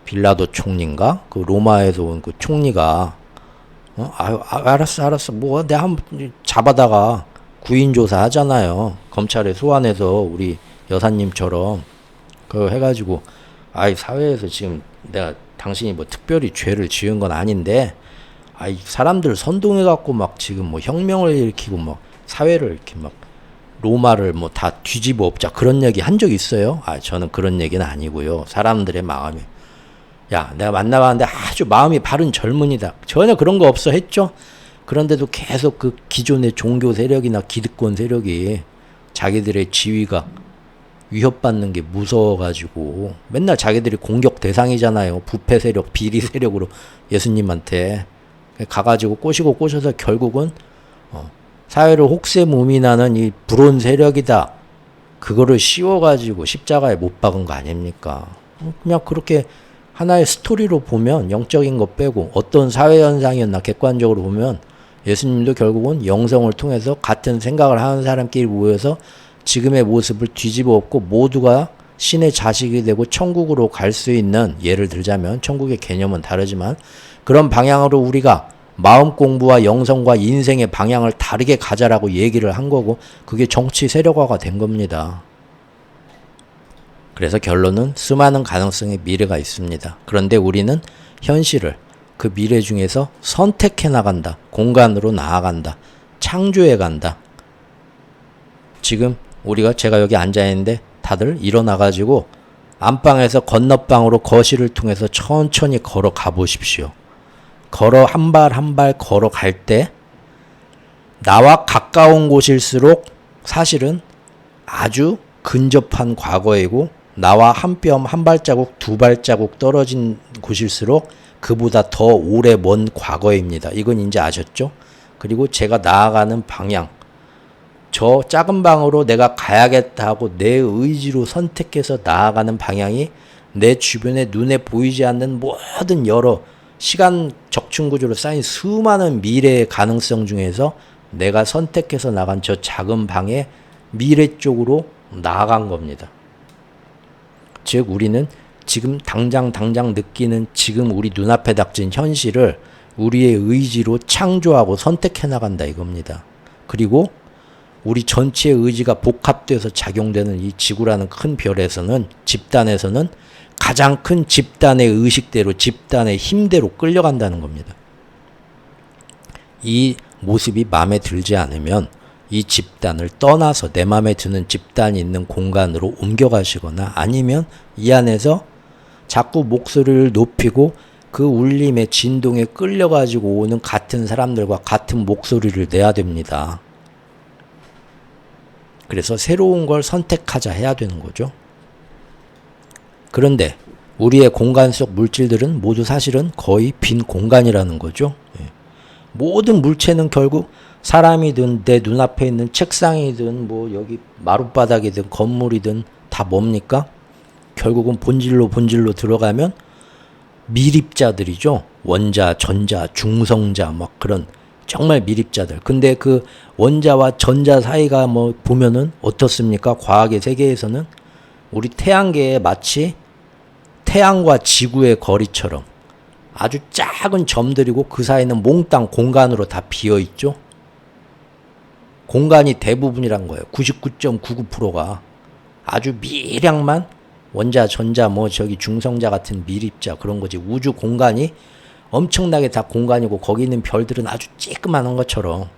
빌라도 총리인가? 그 로마에서 온 그 총리가 알았어. 뭐 내가 한번 잡아다가 구인조사 하잖아요. 검찰에 소환해서 우리 여사님처럼 그거 해가지고 사회에서 지금 내가 당신이 뭐 특별히 죄를 지은 건 아닌데 사람들 선동해갖고 막 지금 뭐 혁명을 일으키고 막 사회를 이렇게 막 로마를 뭐 다 뒤집어 엎자 그런 얘기 한 적 있어요? 저는 그런 얘기는 아니고요. 사람들의 마음이, 야 내가 만나봤는데 아주 마음이 바른 젊은이다. 전혀 그런 거 없어 했죠. 그런데도 계속 그 기존의 종교 세력이나 기득권 세력이 자기들의 지위가 위협받는 게 무서워가지고 맨날 자기들이 공격 대상이잖아요. 부패 세력, 비리 세력으로 예수님한테 가가지고 꼬셔서 결국은 사회를 혹세무민하는 이 불온 세력이다. 그거를 씌워가지고 십자가에 못 박은 거 아닙니까? 그냥 그렇게 하나의 스토리로 보면, 영적인 거 빼고 어떤 사회 현상이었나 객관적으로 보면 예수님도 결국은 영성을 통해서 같은 생각을 하는 사람끼리 모여서 지금의 모습을 뒤집어 엎고 모두가 신의 자식이 되고 천국으로 갈 수 있는, 예를 들자면 천국의 개념은 다르지만 그런 방향으로 우리가 마음 공부와 영성과 인생의 방향을 다르게 가자라고 얘기를 한 거고, 그게 정치 세력화가 된 겁니다. 그래서 결론은 수많은 가능성의 미래가 있습니다. 그런데 우리는 현실을 그 미래 중에서 선택해 나간다. 공간으로 나아간다. 창조해 간다. 지금 제가 여기 앉아있는데 다들 일어나가지고 안방에서 건너방으로 거실을 통해서 천천히 걸어가 보십시오. 한 발 한 발 걸어갈 때 나와 가까운 곳일수록 사실은 아주 근접한 과거이고, 나와 한 뼘 한 발자국 두 발자국 떨어진 곳일수록 그보다 더 오래 먼 과거입니다. 이건 이제 아셨죠? 그리고 제가 나아가는 방향, 저 작은 방으로 내가 가야겠다 하고 내 의지로 선택해서 나아가는 방향이 내 주변에 눈에 보이지 않는 모든 여러 시간 적층구조로 쌓인 수많은 미래의 가능성 중에서 내가 선택해서 나간 저 작은 방의 미래 쪽으로 나아간 겁니다. 즉 우리는 지금 당장 느끼는 지금 우리 눈앞에 닥친 현실을 우리의 의지로 창조하고 선택해 나간다 이겁니다. 그리고 우리 전체의 의지가 복합돼서 작용되는 이 지구라는 큰 별에서는, 집단에서는 가장 큰 집단의 의식대로, 집단의 힘대로 끌려간다는 겁니다. 이 모습이 마음에 들지 않으면 이 집단을 떠나서 내 마음에 드는 집단이 있는 공간으로 옮겨가시거나 아니면 이 안에서 자꾸 목소리를 높이고 그 울림의 진동에 끌려가지고 오는 같은 사람들과 같은 목소리를 내야 됩니다. 그래서 새로운 걸 선택하자 해야 되는 거죠. 그런데 우리의 공간 속 물질들은 모두 사실은 거의 빈 공간이라는 거죠. 모든 물체는 결국 사람이든 내 눈앞에 있는 책상이든 뭐 여기 마룻바닥이든 건물이든 다 뭡니까? 결국은 본질로 들어가면 미립자들이죠. 원자, 전자, 중성자 막 그런 정말 미립자들. 근데 그 원자와 전자 사이가 뭐 보면은 어떻습니까? 과학의 세계에서는 우리 태양계에 마치 태양과 지구의 거리처럼 아주 작은 점들이고 그 사이는 몽땅 공간으로 다 비어있죠. 공간이 대부분이란 거예요. 99.99%가 아주 미량만 원자, 전자, 뭐 저기 중성자 같은 미립자 그런 거지. 우주 공간이 엄청나게 다 공간이고 거기 있는 별들은 아주 쬐끄만한 것처럼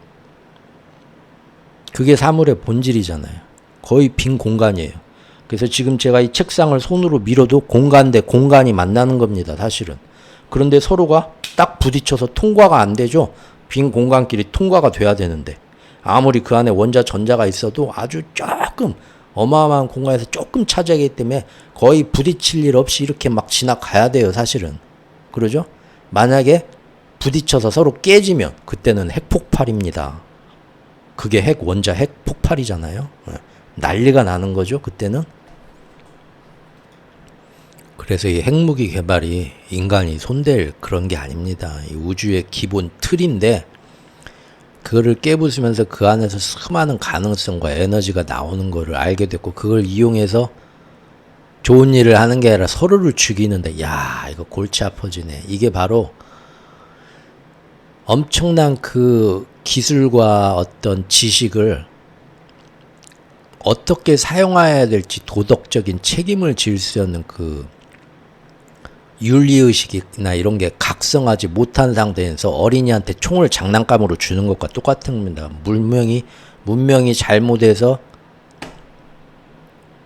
그게 사물의 본질이잖아요. 거의 빈 공간이에요. 그래서 지금 제가 이 책상을 손으로 밀어도 공간 대 공간이 만나는 겁니다. 사실은. 그런데 서로가 딱 부딪혀서 통과가 안 되죠. 빈 공간끼리 통과가 돼야 되는데 아무리 그 안에 원자, 전자가 있어도 아주 조금 어마어마한 공간에서 조금 차지하기 때문에 거의 부딪힐 일 없이 이렇게 막 지나가야 돼요. 사실은. 그러죠? 만약에 부딪혀서 서로 깨지면 그때는 핵폭발입니다. 그게 원자 핵폭발이잖아요. 난리가 나는 거죠. 그때는. 그래서 이 핵무기 개발이 인간이 손댈 그런 게 아닙니다. 이 우주의 기본 틀인데 그거를 깨부수면서 그 안에서 수많은 가능성과 에너지가 나오는 거를 알게 됐고 그걸 이용해서 좋은 일을 하는 게 아니라 서로를 죽이는데 야 이거 골치 아파지네. 이게 바로 엄청난 그 기술과 어떤 지식을 어떻게 사용해야 될지 도덕적인 책임을 질 수 있는 그 윤리의식이나 이런 게 각성하지 못한 상태에서 어린이한테 총을 장난감으로 주는 것과 똑같은 겁니다. 문명이 잘못해서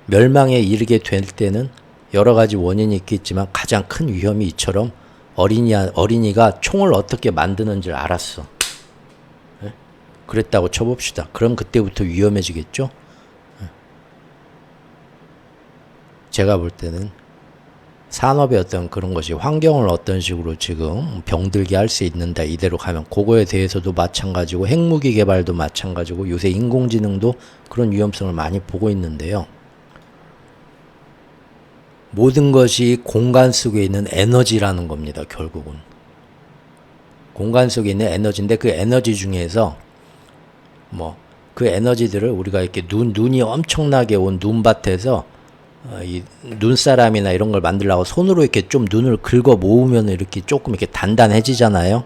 멸망에 이르게 될 때는 여러 가지 원인이 있겠지만 가장 큰 위험이 이처럼 어린이가 총을 어떻게 만드는지를 알았어. 네? 그랬다고 쳐봅시다. 그럼 그때부터 위험해지겠죠? 네. 제가 볼 때는 산업의 어떤 그런 것이 환경을 어떤 식으로 지금 병들게 할 수 있는데 이대로 가면 그거에 대해서도 마찬가지고 핵무기 개발도 마찬가지고 요새 인공지능도 그런 위험성을 많이 보고 있는데요. 모든 것이 공간 속에 있는 에너지라는 겁니다. 결국은. 공간 속에 있는 에너지인데 그 에너지 중에서 뭐 그 에너지들을 우리가 이렇게 눈이 엄청나게 온 눈밭에서 이 눈사람이나 이런 걸 만들려고 손으로 이렇게 좀 눈을 긁어 모으면 이렇게 조금 이렇게 단단해지잖아요.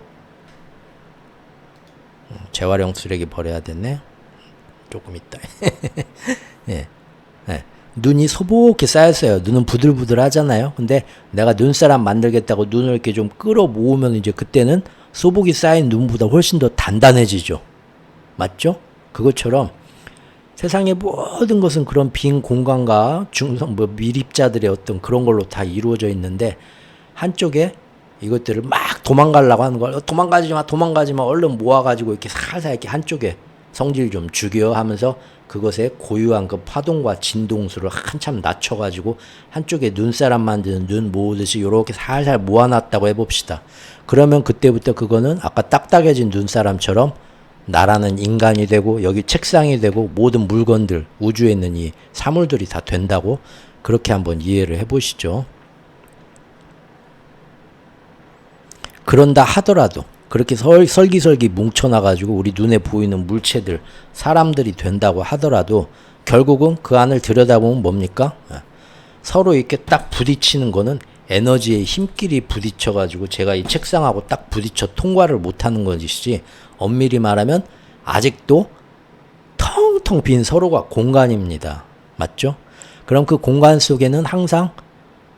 재활용 쓰레기 버려야 됐네. 조금 있다. 예. 예. 눈이 소복히 쌓였어요. 눈은 부들부들 하잖아요. 근데 내가 눈사람 만들겠다고 눈을 이렇게 좀 끌어 모으면 이제 그때는 소복이 쌓인 눈보다 훨씬 더 단단해지죠. 맞죠? 그것처럼 세상의 모든 것은 그런 빈 공간과 미립자들의 어떤 그런 걸로 다 이루어져 있는데 한쪽에 이것들을 막 도망가려고 하는 걸 도망가지 마 얼른 모아가지고 이렇게 살살 이렇게 한쪽에 성질 좀 죽여 하면서 그것의 고유한 그 파동과 진동수를 한참 낮춰가지고 한쪽에 눈사람 만드는 눈 모으듯이 이렇게 살살 모아놨다고 해봅시다. 그러면 그때부터 그거는 아까 딱딱해진 눈사람처럼 나라는 인간이 되고 여기 책상이 되고 모든 물건들 우주에 있는 이 사물들이 다 된다고 그렇게 한번 이해를 해보시죠. 그런다 하더라도 그렇게 설기설기 뭉쳐놔가지고 우리 눈에 보이는 물체들 사람들이 된다고 하더라도 결국은 그 안을 들여다보면 뭡니까? 서로 이렇게 딱 부딪히는 거는 에너지의 힘끼리 부딪혀가지고 제가 이 책상하고 딱 부딪혀 통과를 못하는 것이지 엄밀히 말하면 아직도 텅텅 빈 서로가 공간입니다. 맞죠? 그럼 그 공간 속에는 항상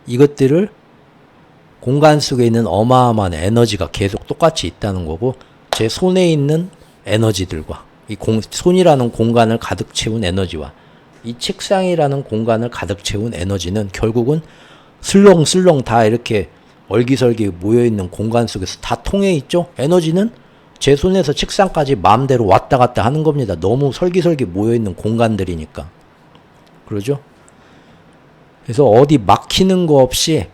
이것들을 공간 속에 있는 어마어마한 에너지가 계속 똑같이 있다는 거고 제 손에 있는 에너지들과 손이라는 공간을 가득 채운 에너지와 이 책상이라는 공간을 가득 채운 에너지는 결국은 슬렁슬렁 다 이렇게 얼기설기 모여있는 공간 속에서 다 통해 있죠. 에너지는 제 손에서 책상까지 마음대로 왔다 갔다 하는 겁니다. 너무 설기설기 모여있는 공간들이니까. 그러죠? 그래서 어디 막히는 거 없이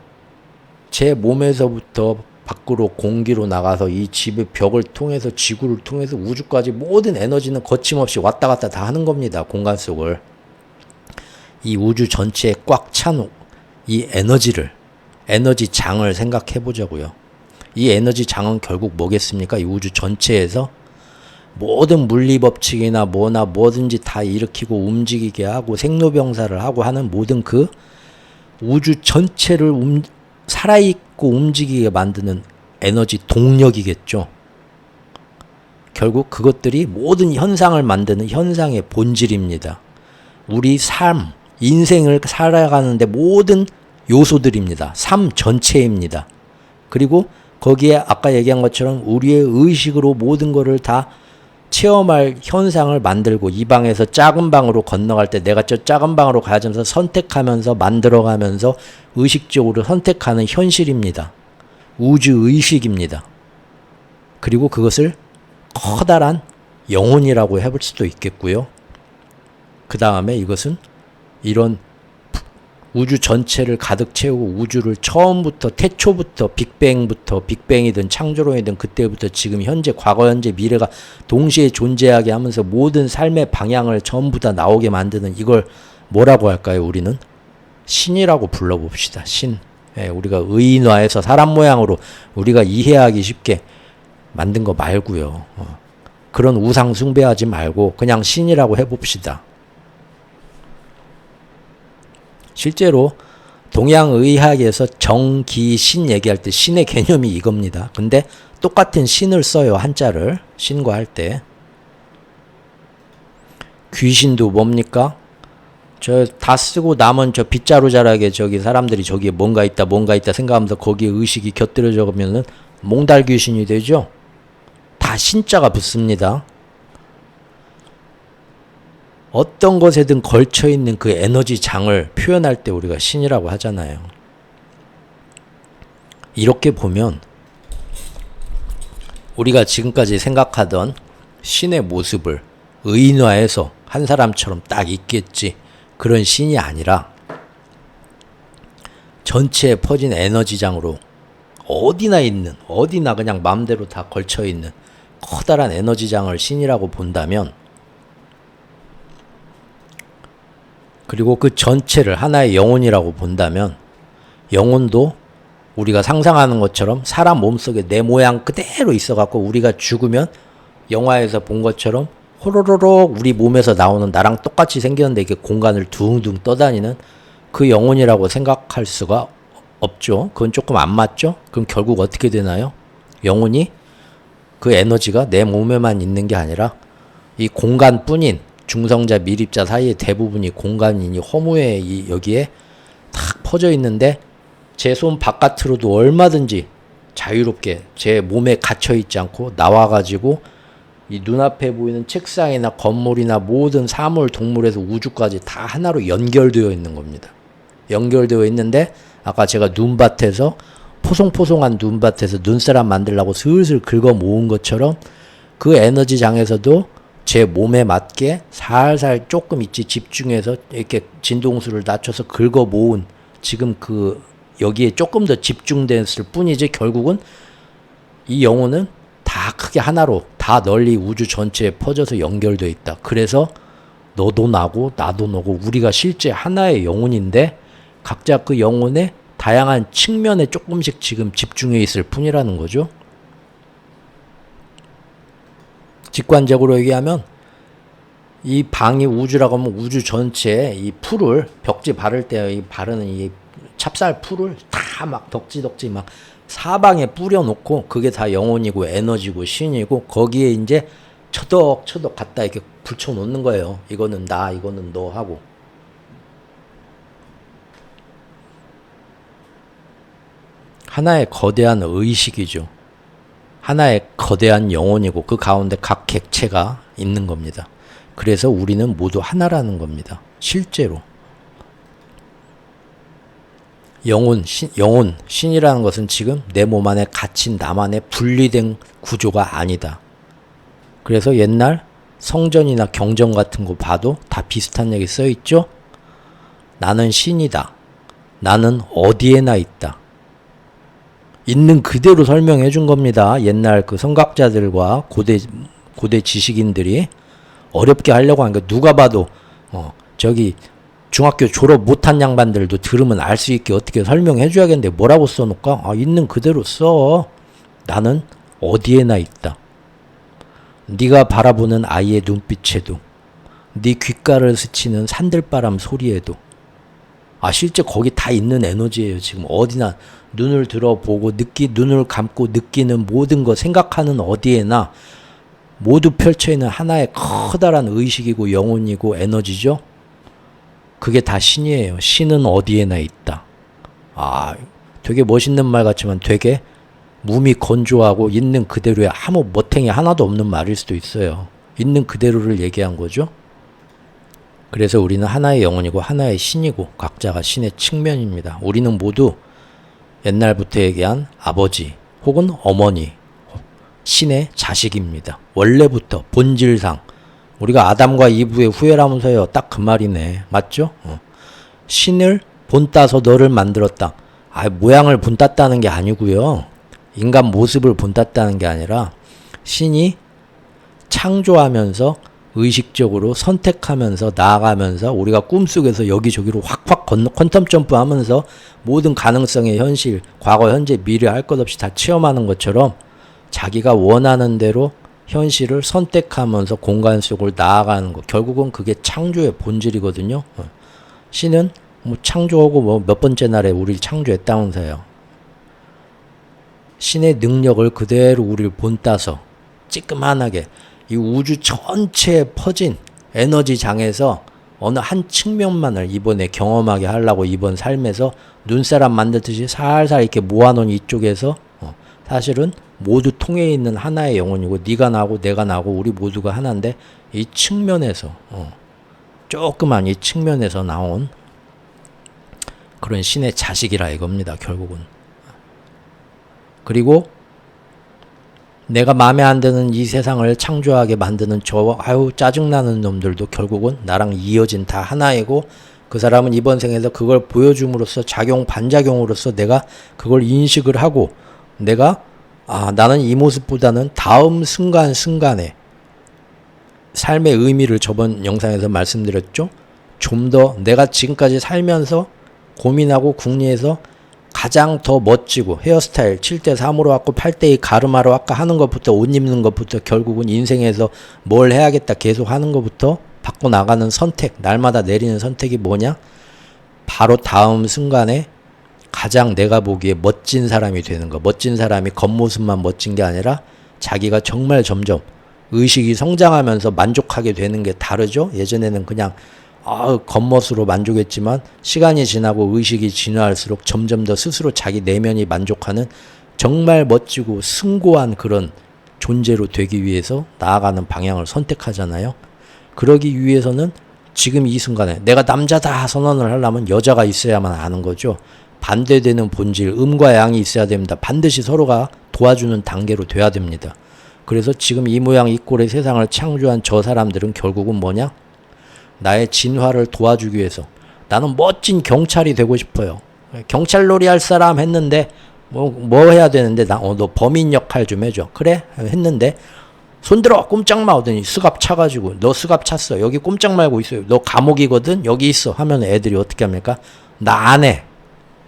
제 몸에서부터 밖으로 공기로 나가서 이 집의 벽을 통해서 지구를 통해서 우주까지 모든 에너지는 거침없이 왔다 갔다 다 하는 겁니다. 공간 속을. 이 우주 전체에 꽉 찬 이 에너지 장을 생각해 보자고요. 이 에너지 장은 결국 뭐겠습니까? 이 우주 전체에서 모든 물리 법칙이나 뭐든지 다 일으키고 움직이게 하고 생로병사를 하고 하는 모든 그 우주 전체를 살아있고 움직이게 만드는 에너지 동력이겠죠. 결국 그것들이 모든 현상을 만드는 현상의 본질입니다. 우리 삶, 인생을 살아가는데 모든 요소들입니다. 삶 전체입니다. 그리고 거기에 아까 얘기한 것처럼 우리의 의식으로 모든 거를 다 체험할 현상을 만들고 이 방에서 작은 방으로 건너갈 때 내가 저 작은 방으로 가야면서 선택하면서 만들어가면서 의식적으로 선택하는 현실입니다. 우주의식입니다. 그리고 그것을 커다란 영혼이라고 해볼 수도 있겠고요. 그 다음에 이것은 이런 우주 전체를 가득 채우고 우주를 처음부터 태초부터 빅뱅이든 창조론이든 그때부터 지금 현재 과거 현재 미래가 동시에 존재하게 하면서 모든 삶의 방향을 전부 다 나오게 만드는 이걸 뭐라고 할까요? 우리는 신이라고 불러봅시다. 신. 예, 우리가 의인화해서 사람 모양으로 우리가 이해하기 쉽게 만든 거 말고요. 그런 우상 숭배하지 말고 그냥 신이라고 해봅시다. 실제로 동양의학에서 정기신 얘기할 때 신의 개념이 이겁니다. 근데 똑같은 신을 써요. 한자를 신과 할 때. 귀신도 뭡니까? 저 다 쓰고 남은 저 빗자루 자락에 저기 사람들이 저기에 뭔가 있다 생각하면서 거기에 의식이 곁들여져 가면은 몽달 귀신이 되죠. 다 신자가 붙습니다. 어떤 것에든 걸쳐있는 그 에너지 장을 표현할 때 우리가 신이라고 하잖아요. 이렇게 보면 우리가 지금까지 생각하던 신의 모습을 의인화해서 한 사람처럼 딱 있겠지. 그런 신이 아니라 전체에 퍼진 에너지장으로 어디나 그냥 마음대로 다 걸쳐있는 커다란 에너지장을 신이라고 본다면, 그리고 그 전체를 하나의 영혼이라고 본다면, 영혼도 우리가 상상하는 것처럼 사람 몸속에 내 모양 그대로 있어갖고 우리가 죽으면 영화에서 본 것처럼 호로로록 우리 몸에서 나오는 나랑 똑같이 생겼는데 이게 공간을 둥둥 떠다니는 그 영혼이라고 생각할 수가 없죠. 그건 조금 안 맞죠? 그럼 결국 어떻게 되나요? 영혼이 그 에너지가 내 몸에만 있는 게 아니라 이 공간뿐인 중성자 미립자 사이의 대부분이 공간이니 허무에 여기에 탁 퍼져 있는데 제 손 바깥으로도 얼마든지 자유롭게 제 몸에 갇혀 있지 않고 나와가지고 이 눈앞에 보이는 책상이나 건물이나 모든 사물, 동물에서 우주까지 다 하나로 연결되어 있는 겁니다. 연결되어 있는데 아까 제가 눈밭에서 포송포송한 눈밭에서 눈사람 만들려고 슬슬 긁어 모은 것처럼 그 에너지장에서도 제 몸에 맞게 살살 조금 있지 집중해서 이렇게 진동수를 낮춰서 긁어 모은 지금 그 여기에 조금 더 집중됐을 뿐이지 결국은 이 영혼은 다 크게 하나로 다 널리 우주 전체에 퍼져서 연결되어 있다. 그래서 너도 나고 나도 너고 우리가 실제 하나의 영혼인데 각자 그 영혼의 다양한 측면에 조금씩 지금 집중해 있을 뿐이라는 거죠. 직관적으로 얘기하면 이 방이 우주라고 하면 우주 전체에 이 풀을 벽지 바를 때 이 바르는 이 찹쌀 풀을 다 막 덕지덕지 막 사방에 뿌려놓고 그게 다 영혼이고 에너지고 신이고 거기에 이제 처덕처덕 갖다 이렇게 붙여놓는 거예요. 이거는 나, 이거는 너 하고. 하나의 거대한 의식이죠. 하나의 거대한 영혼이고 그 가운데 각 객체가 있는 겁니다. 그래서 우리는 모두 하나라는 겁니다. 실제로. 영혼, 신이라는 것은 지금 내 몸 안에 갇힌 나만의 분리된 구조가 아니다. 그래서 옛날 성전이나 경전 같은 거 봐도 다 비슷한 얘기 써있죠? 나는 신이다. 나는 어디에나 있다. 있는 그대로 설명해 준 겁니다. 옛날 그 성각자들과 고대 지식인들이 어렵게 하려고 하니까 누가 봐도 저기 중학교 졸업 못한 양반들도 들으면 알 수 있게 어떻게 설명해 줘야겠는데 뭐라고 써놓을까? 있는 그대로 써. 나는 어디에나 있다. 네가 바라보는 아이의 눈빛에도, 네 귓가를 스치는 산들바람 소리에도, 실제 거기 다 있는 에너지예요. 지금 어디나 눈을 들어보고 눈을 감고 느끼는 모든 거 생각하는 어디에나 모두 펼쳐있는 하나의 커다란 의식이고 영혼이고 에너지죠. 그게 다 신이에요. 신은 어디에나 있다. 되게 멋있는 말 같지만 되게 몸이 건조하고 있는 그대로의 아무 멋행이 하나도 없는 말일 수도 있어요. 있는 그대로를 얘기한 거죠. 그래서 우리는 하나의 영혼이고 하나의 신이고 각자가 신의 측면입니다. 우리는 모두 옛날부터 얘기한 아버지 혹은 어머니, 신의 자식입니다. 원래부터 본질상 우리가 아담과 이브의 후예라면서요. 딱 그 말이네. 맞죠? 신을 본따서 너를 만들었다. 모양을 본땄다는 게 아니고요. 인간 모습을 본땄다는 게 아니라 신이 창조하면서 의식적으로 선택하면서 나아가면서 우리가 꿈속에서 여기저기로 확확 퀀텀 점프하면서 모든 가능성의 현실, 과거, 현재, 미래 할 것 없이 다 체험하는 것처럼 자기가 원하는 대로 현실을 선택하면서 공간 속을 나아가는 것. 결국은 그게 창조의 본질이거든요. 신은 창조하고 몇 번째 날에 우리를 창조했다면서요. 신의 능력을 그대로 우리를 본따서 찌끄만하게 이 우주 전체에 퍼진 에너지 장에서 어느 한 측면만을 이번에 경험하게 하려고 이번 삶에서 눈사람 만들듯이 살살 이렇게 모아놓은 이쪽에서 사실은 모두 통해 있는 하나의 영혼이고 네가 나고 내가 나고 우리 모두가 하나인데 이 측면에서 조그만 이 측면에서 나온 그런 신의 자식이라 이겁니다. 결국은. 그리고 내가 마음에 안 드는 이 세상을 창조하게 만드는 짜증나는 놈들도 결국은 나랑 이어진 다 하나이고 그 사람은 이번 생에서 그걸 보여줌으로써 반작용으로써 내가 그걸 인식을 하고 내가 나는 이 모습보다는 다음 순간에 삶의 의미를 저번 영상에서 말씀드렸죠. 좀 더 내가 지금까지 살면서 고민하고 궁리해서 가장 더 멋지고 헤어스타일 7대3으로 왔고 8대2 가르마로 아까 하는 것부터 옷 입는 것부터 결국은 인생에서 뭘 해야겠다 계속 하는 것부터 바꿔 나가는 선택, 날마다 내리는 선택이 뭐냐? 바로 다음 순간에 가장 내가 보기에 멋진 사람이 되는 거. 멋진 사람이 겉모습만 멋진 게 아니라 자기가 정말 점점 의식이 성장하면서 만족하게 되는 게 다르죠. 예전에는 그냥 겉멋으로 만족했지만 시간이 지나고 의식이 진화할수록 점점 더 스스로 자기 내면이 만족하는 정말 멋지고 숭고한 그런 존재로 되기 위해서 나아가는 방향을 선택하잖아요. 그러기 위해서는 지금 이 순간에 내가 남자다 선언을 하려면 여자가 있어야만 하는 거죠. 반대되는 본질, 음과 양이 있어야 됩니다. 반드시 서로가 도와주는 단계로 돼야 됩니다. 그래서 지금 이 모양 이 꼴의 세상을 창조한 저 사람들은 결국은 뭐냐? 나의 진화를 도와주기 위해서 나는 멋진 경찰이 되고 싶어요. 경찰놀이 할 사람 했는데 뭐 해야 되는데 너 범인 역할 좀 해줘. 그래? 했는데 손들어 꼼짝 마 하더니 수갑 차가지고 너 수갑 찼어. 여기 꼼짝 말고 있어요. 너 감옥이거든. 여기 있어. 하면 애들이 어떻게 합니까? 나 안 해.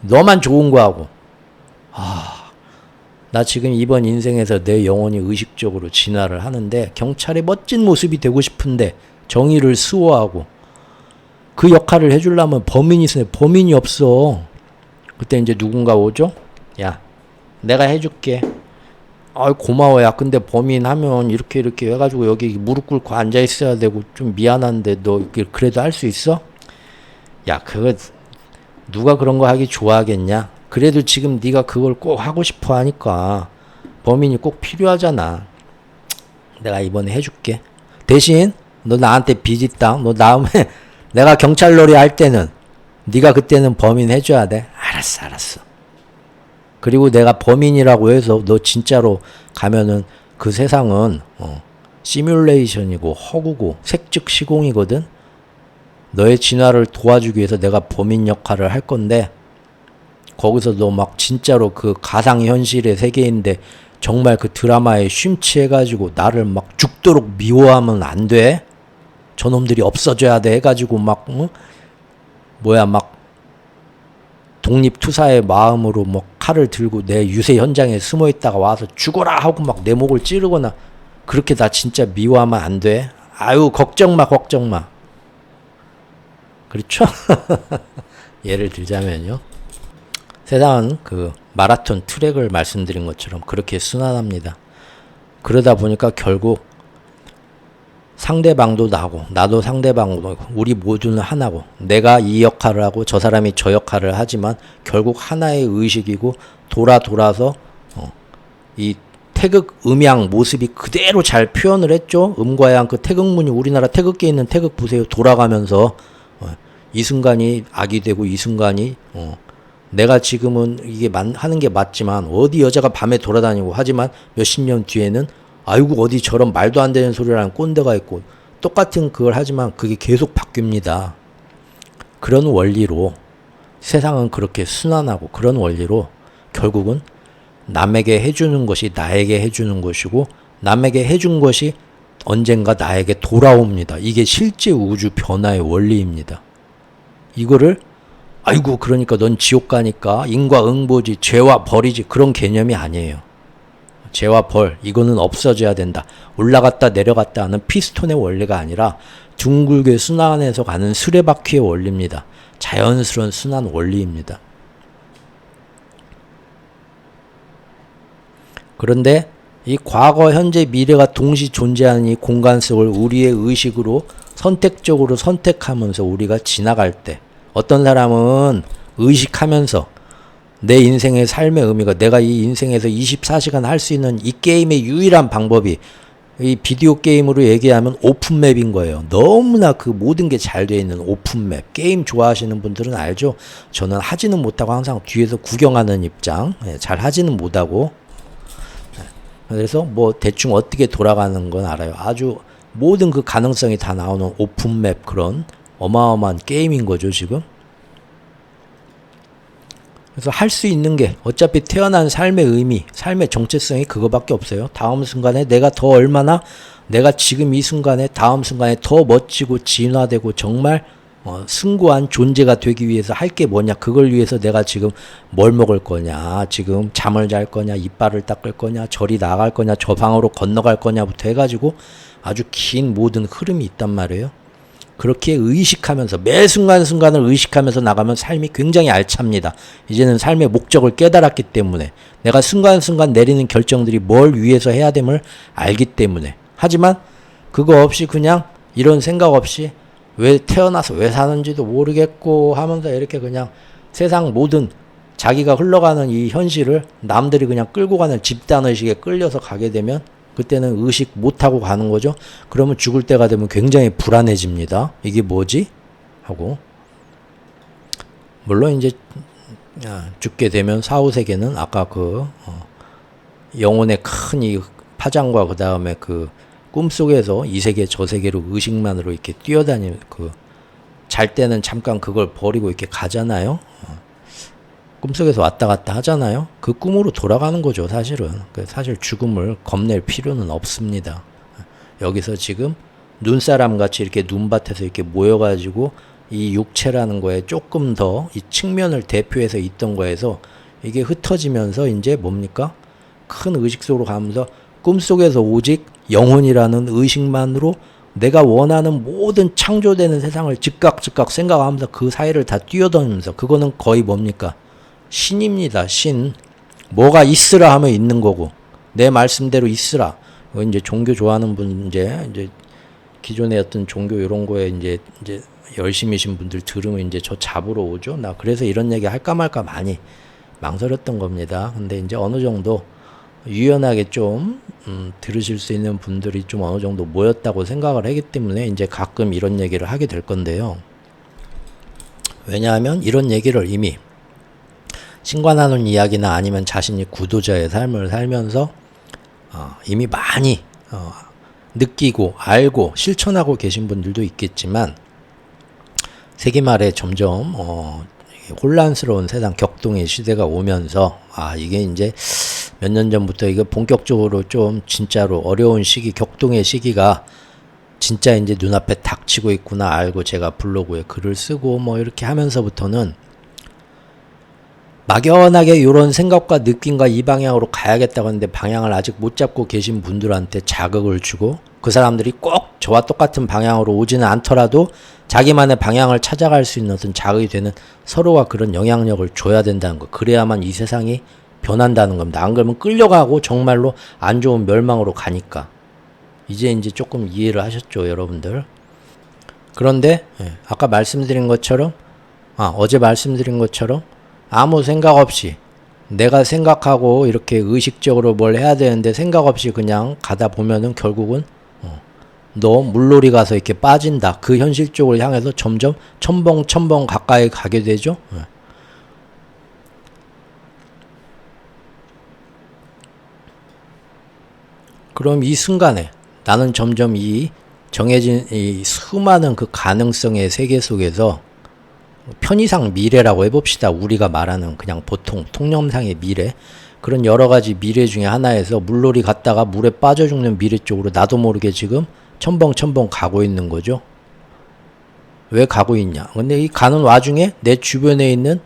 너만 좋은 거 하고. 나 지금 이번 인생에서 내 영혼이 의식적으로 진화를 하는데 경찰의 멋진 모습이 되고 싶은데 정의를 수호하고 그 역할을 해주려면 범인이 있으면 범인이 없어. 그때 이제 누군가 오죠? 야, 내가 해줄게. 고마워. 야, 근데 범인 하면 이렇게 해가지고 여기 무릎 꿇고 앉아 있어야 되고 좀 미안한데 너 그래도 할 수 있어? 야, 그거 누가 그런 거 하기 좋아하겠냐? 그래도 지금 네가 그걸 꼭 하고 싶어 하니까 범인이 꼭 필요하잖아. 내가 이번에 해줄게. 대신 너 나한테 빚 있다. 너 다음에 내가 경찰놀이 할 때는 네가 그때는 범인 해줘야 돼. 알았어, 알았어. 그리고 내가 범인이라고 해서 너 진짜로 가면은 그 세상은 시뮬레이션이고 허구고 색즉 시공이거든. 너의 진화를 도와주기 위해서 내가 범인 역할을 할 건데 거기서 너 막 진짜로 그 가상현실의 세계인데 정말 그 드라마에 심취해가지고 나를 막 죽도록 미워하면 안 돼. 저놈들이 없어져야 돼 해가지고 막 막 독립투사의 마음으로 뭐 칼을 들고 내 유세 현장에 숨어 있다가 와서 죽어라 하고 막 내 목을 찌르거나 그렇게 나 진짜 미워하면 안 돼. 아유 걱정 마 걱정 마. 그렇죠? 예를 들자면요. 세상은 그 마라톤 트랙을 말씀드린 것처럼 그렇게 순환합니다. 그러다 보니까 결국 상대방도 나고 나도 상대방도 우리 모두는 하나고 내가 이 역할을 하고 저 사람이 저 역할을 하지만 결국 하나의 의식이고 돌아서 이 태극 음양 모습이 그대로 잘 표현을 했죠. 음과 양 그 태극문이 우리나라 태극기에 있는 태극 보세요. 돌아가면서 이 순간이 악이 되고 이 순간이 내가 지금은 이게 하는 게 맞지만 어디 여자가 밤에 돌아다니고 하지만 몇십 년 뒤에는 아이고 어디 저런 말도 안 되는 소리를 하는 꼰대가 있고 똑같은 그걸 하지만 그게 계속 바뀝니다. 그런 원리로 세상은 그렇게 순환하고 그런 원리로 결국은 남에게 해주는 것이 나에게 해주는 것이고 남에게 해준 것이 언젠가 나에게 돌아옵니다. 이게 실제 우주 변화의 원리입니다. 이거를 아이고 그러니까 넌 지옥 가니까 인과응보지 죄와 벌이지 그런 개념이 아니에요. 죄와 벌 이거는 없어져야 된다. 올라갔다 내려갔다 하는 피스톤의 원리가 아니라 둥글게 순환해서 가는 수레바퀴의 원리입니다. 자연스러운 순환 원리입니다. 그런데 이 과거, 현재, 미래가 동시 존재하는 이 공간 속을 우리의 의식으로 선택적으로 선택하면서 우리가 지나갈 때 어떤 사람은 의식하면서 내 인생의 삶의 의미가 내가 이 인생에서 24시간 할 수 있는 이 게임의 유일한 방법이 이 비디오 게임으로 얘기하면 오픈맵인 거예요. 너무나 그 모든 게 잘 되어 있는 오픈맵. 게임 좋아하시는 분들은 알죠? 저는 하지는 못하고 항상 뒤에서 구경하는 입장. 잘 하지는 못하고. 그래서 뭐 대충 어떻게 돌아가는 건 알아요. 아주 모든 그 가능성이 다 나오는 오픈맵 그런 어마어마한 게임인 거죠, 지금. 그래서 할 수 있는 게 어차피 태어난 삶의 의미, 삶의 정체성이 그거밖에 없어요. 다음 순간에 내가 더 얼마나 내가 지금 이 순간에 다음 순간에 더 멋지고 진화되고 정말 승고한 존재가 되기 위해서 할 게 뭐냐. 그걸 위해서 내가 지금 뭘 먹을 거냐. 지금 잠을 잘 거냐. 이빨을 닦을 거냐. 저리 나갈 거냐. 저 방으로 건너갈 거냐부터 해가지고 아주 긴 모든 흐름이 있단 말이에요. 그렇게 의식하면서 매 순간순간을 의식하면서 나가면 삶이 굉장히 알찹니다. 이제는 삶의 목적을 깨달았기 때문에 내가 순간순간 내리는 결정들이 뭘 위해서 해야 됨을 알기 때문에 하지만 그거 없이 그냥 이런 생각 없이 왜 태어나서 왜 사는지도 모르겠고 하면서 이렇게 그냥 세상 모든 자기가 흘러가는 이 현실을 남들이 그냥 끌고 가는 집단의식에 끌려서 가게 되면 그때는 의식 못하고 가는 거죠. 그러면 죽을 때가 되면 굉장히 불안해집니다. 이게 뭐지? 하고 물론 이제 죽게 되면 사후세계는 아까 그 영혼의 큰 이 파장과 그 다음에 그 꿈속에서 이 세계 저 세계로 의식만으로 이렇게 뛰어다니는 그 잘 때는 잠깐 그걸 버리고 이렇게 가잖아요. 꿈속에서 왔다 갔다 하잖아요. 그 꿈으로 돌아가는 거죠, 사실은. 사실 죽음을 겁낼 필요는 없습니다. 여기서 지금 눈사람 같이 이렇게 눈밭에서 이렇게 모여가지고 이 육체라는 거에 조금 더 이 측면을 대표해서 있던 거에서 이게 흩어지면서 이제 뭡니까? 큰 의식 속으로 가면서 꿈속에서 오직 영혼이라는 의식만으로 내가 원하는 모든 창조되는 세상을 즉각 생각하면서 그 사이를 다 뛰어다니면서 그거는 거의 뭡니까? 신입니다. 신. 뭐가 있으라 하면 있는 거고 내 말씀대로 있으라. 이제 종교 좋아하는 분 이제 기존의 어떤 종교 이런 거에 이제 열심히신 분들 들으면 이제 저 잡으러 오죠. 나 그래서 이런 얘기 할까 말까 많이 망설였던 겁니다. 근데 이제 어느 정도 유연하게 좀 들으실 수 있는 분들이 좀 어느 정도 모였다고 생각을 하기 때문에 이제 가끔 이런 얘기를 하게 될 건데요. 왜냐하면 이런 얘기를 이미 신관하는 이야기나 아니면 자신이 구도자의 삶을 살면서 이미 많이 느끼고 알고 실천하고 계신 분들도 있겠지만 세기 말에 점점 혼란스러운 세상 격동의 시대가 오면서 이게 이제 몇 년 전부터 이거 본격적으로 좀 진짜로 어려운 시기 격동의 시기가 진짜 이제 눈앞에 닥치고 있구나 알고 제가 블로그에 글을 쓰고 뭐 이렇게 하면서부터는 막연하게 이런 생각과 느낌과 이 방향으로 가야겠다고 하는데 방향을 아직 못 잡고 계신 분들한테 자극을 주고 그 사람들이 꼭 저와 똑같은 방향으로 오지는 않더라도 자기만의 방향을 찾아갈 수 있는 어떤 자극이 되는 서로가 그런 영향력을 줘야 된다는 거. 그래야만 이 세상이 변한다는 겁니다. 안 그러면 끌려가고 정말로 안 좋은 멸망으로 가니까. 이제 조금 이해를 하셨죠, 여러분들? 그런데 아까 말씀드린 것처럼 어제 말씀드린 것처럼 아무 생각 없이 내가 생각하고 이렇게 의식적으로 뭘 해야 되는데 생각 없이 그냥 가다 보면은 결국은 너 물놀이 가서 이렇게 빠진다. 그 현실 쪽을 향해서 점점 첨벙 가까이 가게 되죠. 그럼 이 순간에 나는 점점 이 정해진 이 수많은 그 가능성의 세계 속에서 편의상 미래라고 해봅시다. 우리가 말하는 그냥 보통 통념상의 미래, 그런 여러 가지 미래 중에 하나에서 물놀이 갔다가 물에 빠져 죽는 미래 쪽으로 나도 모르게 지금 첨벙 가고 있는 거죠. 왜 가고 있냐? 근데 이 가는 와중에 내 주변에 있는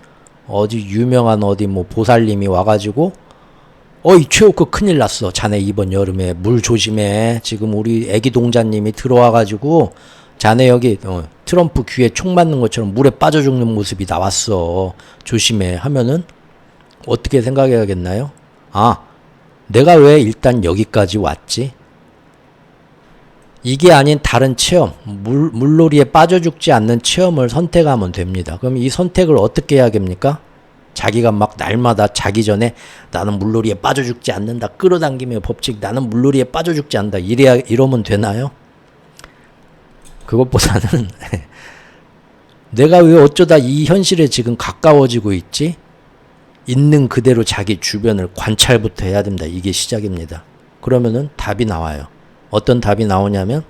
어디 유명한 어디 뭐 보살님이 와가지고 어이 최옥그 큰일 났어. 자네 이번 여름에 물 조심해. 지금 우리 애기 동자님이 들어와가지고 자네 여기 트럼프 귀에 총 맞는 것처럼 물에 빠져 죽는 모습이 나왔어. 조심해. 하면은 어떻게 생각해야겠나요? 내가 왜 일단 여기까지 왔지? 이게 아닌 다른 체험, 물놀이에 빠져 죽지 않는 체험을 선택하면 됩니다. 그럼 이 선택을 어떻게 해야겠습니까? 자기가 막 날마다 자기 전에 나는 물놀이에 빠져 죽지 않는다. 끌어당기며 법칙 나는 물놀이에 빠져 죽지 않는다. 이러면 되나요? 그것보다는 내가 왜 어쩌다 이 현실에 지금 가까워지고 있지? 있는 그대로 자기 주변을 관찰부터 해야 됩니다. 이게 시작입니다. 그러면은 답이 나와요. 어떤 답이 나오냐면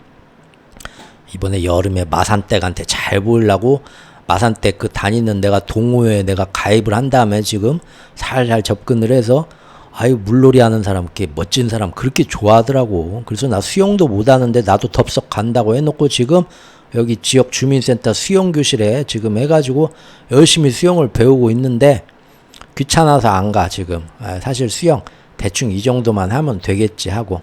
이번에 여름에 마산댁한테 잘 보이려고 마산댁 그 다니는 내가 동호회에 내가 가입을 한 다음에 지금 살살 접근을 해서 물놀이 하는 사람, 이렇게 멋진 사람 그렇게 좋아하더라고. 그래서 나 수영도 못 하는데 나도 덥석 간다고 해놓고 지금 여기 지역 주민센터 수영교실에 지금 해가지고 열심히 수영을 배우고 있는데 귀찮아서 안 가 지금. 사실 수영 대충 이 정도만 하면 되겠지 하고.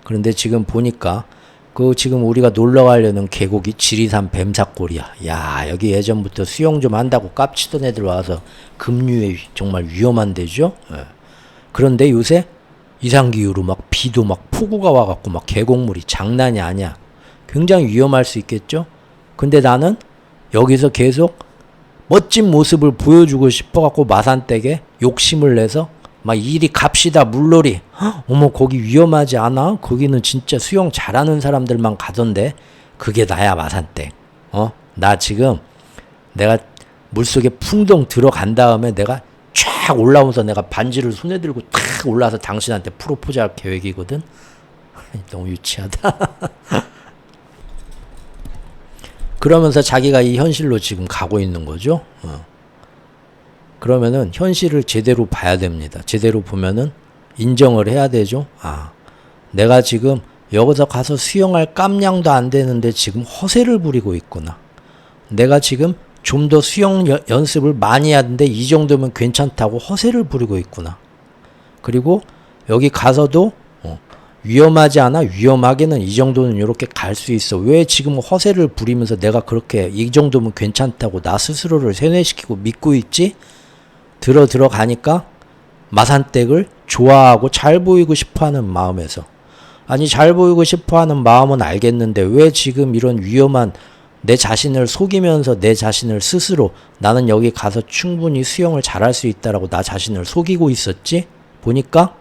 그런데 지금 보니까 그 지금 우리가 놀러 가려는 계곡이 지리산 뱀사골이야. 야, 여기 예전부터 수영 좀 한다고 깝치던 애들 와서 급류에 정말 위험한 데죠. 그런데 요새 이상기후로 막 비도 막 폭우가 와갖고 막 계곡물이 장난이 아니야. 굉장히 위험할 수 있겠죠. 근데 나는 여기서 계속 멋진 모습을 보여주고 싶어갖고 마산댁에 욕심을 내서 막 이리 갑시다 물놀이. 어머 거기 위험하지 않아? 거기는 진짜 수영 잘하는 사람들만 가던데. 그게 나야 마산댁. 나 지금 내가 물속에 풍덩 들어간 다음에 내가 쫙 올라오면서 내가 반지를 손에 들고 탁 올라와서 당신한테 프로포즈 할 계획이거든. 너무 유치하다. 그러면서 자기가 이 현실로 지금 가고 있는 거죠. 그러면은 현실을 제대로 봐야 됩니다. 제대로 보면은 인정을 해야 되죠. 내가 지금 여기서 가서 수영할 깜냥도 안 되는데 지금 허세를 부리고 있구나. 내가 지금 좀 더 수영 연습을 많이 해야 되는데 이 정도면 괜찮다고 허세를 부리고 있구나. 그리고 여기 가서도 위험하지 않아? 위험하게는 이 정도는 이렇게 갈 수 있어. 왜 지금 허세를 부리면서 내가 그렇게 이 정도면 괜찮다고 나 스스로를 세뇌시키고 믿고 있지? 들어가니까 마산댁을 좋아하고 잘 보이고 싶어하는 마음에서, 아니 잘 보이고 싶어하는 마음은 알겠는데 왜 지금 이런 위험한 내 자신을 속이면서 내 자신을 스스로 나는 여기 가서 충분히 수영을 잘할 수 있다라고 나 자신을 속이고 있었지? 보니까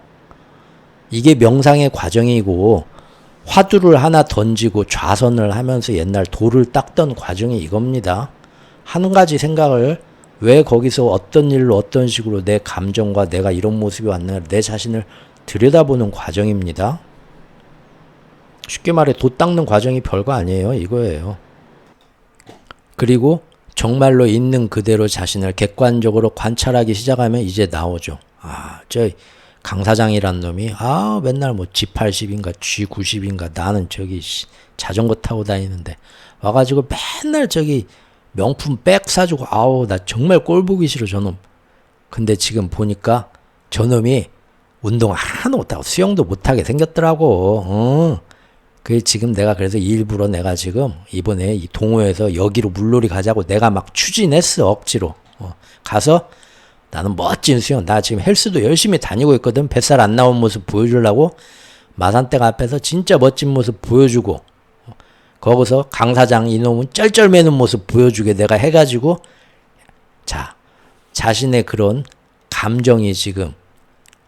이게 명상의 과정이고 화두를 하나 던지고 좌선을 하면서 옛날 돌을 닦던 과정이 이겁니다. 한 가지 생각을 왜 거기서 어떤 일로 어떤 식으로 내 감정과 내가 이런 모습이 왔나 내 자신을 들여다보는 과정입니다. 쉽게 말해 도 닦는 과정이 별거 아니에요. 이거예요. 그리고 정말로 있는 그대로 자신을 객관적으로 관찰하기 시작하면 이제 나오죠. 저 강 사장이란 놈이 맨날 뭐 G80인가 G90인가 나는 저기 자전거 타고 다니는데 와가지고 맨날 저기 명품 백 사주고 나 정말 꼴 보기 싫어 저놈. 근데 지금 보니까 저놈이 운동 하나도 못하고 수영도 못하게 생겼더라고. 그게 지금 내가 그래서 일부러 내가 지금 이번에 이 동호회에서 여기로 물놀이 가자고 내가 막 추진했어. 억지로 가서 나는 멋진 수영, 나 지금 헬스도 열심히 다니고 있거든. 뱃살 안 나온 모습 보여주려고 마산댁 앞에서 진짜 멋진 모습 보여주고 거기서 강 사장 이놈은 쩔쩔매는 모습 보여주게 내가 해가지고 자신의 그런 감정이 지금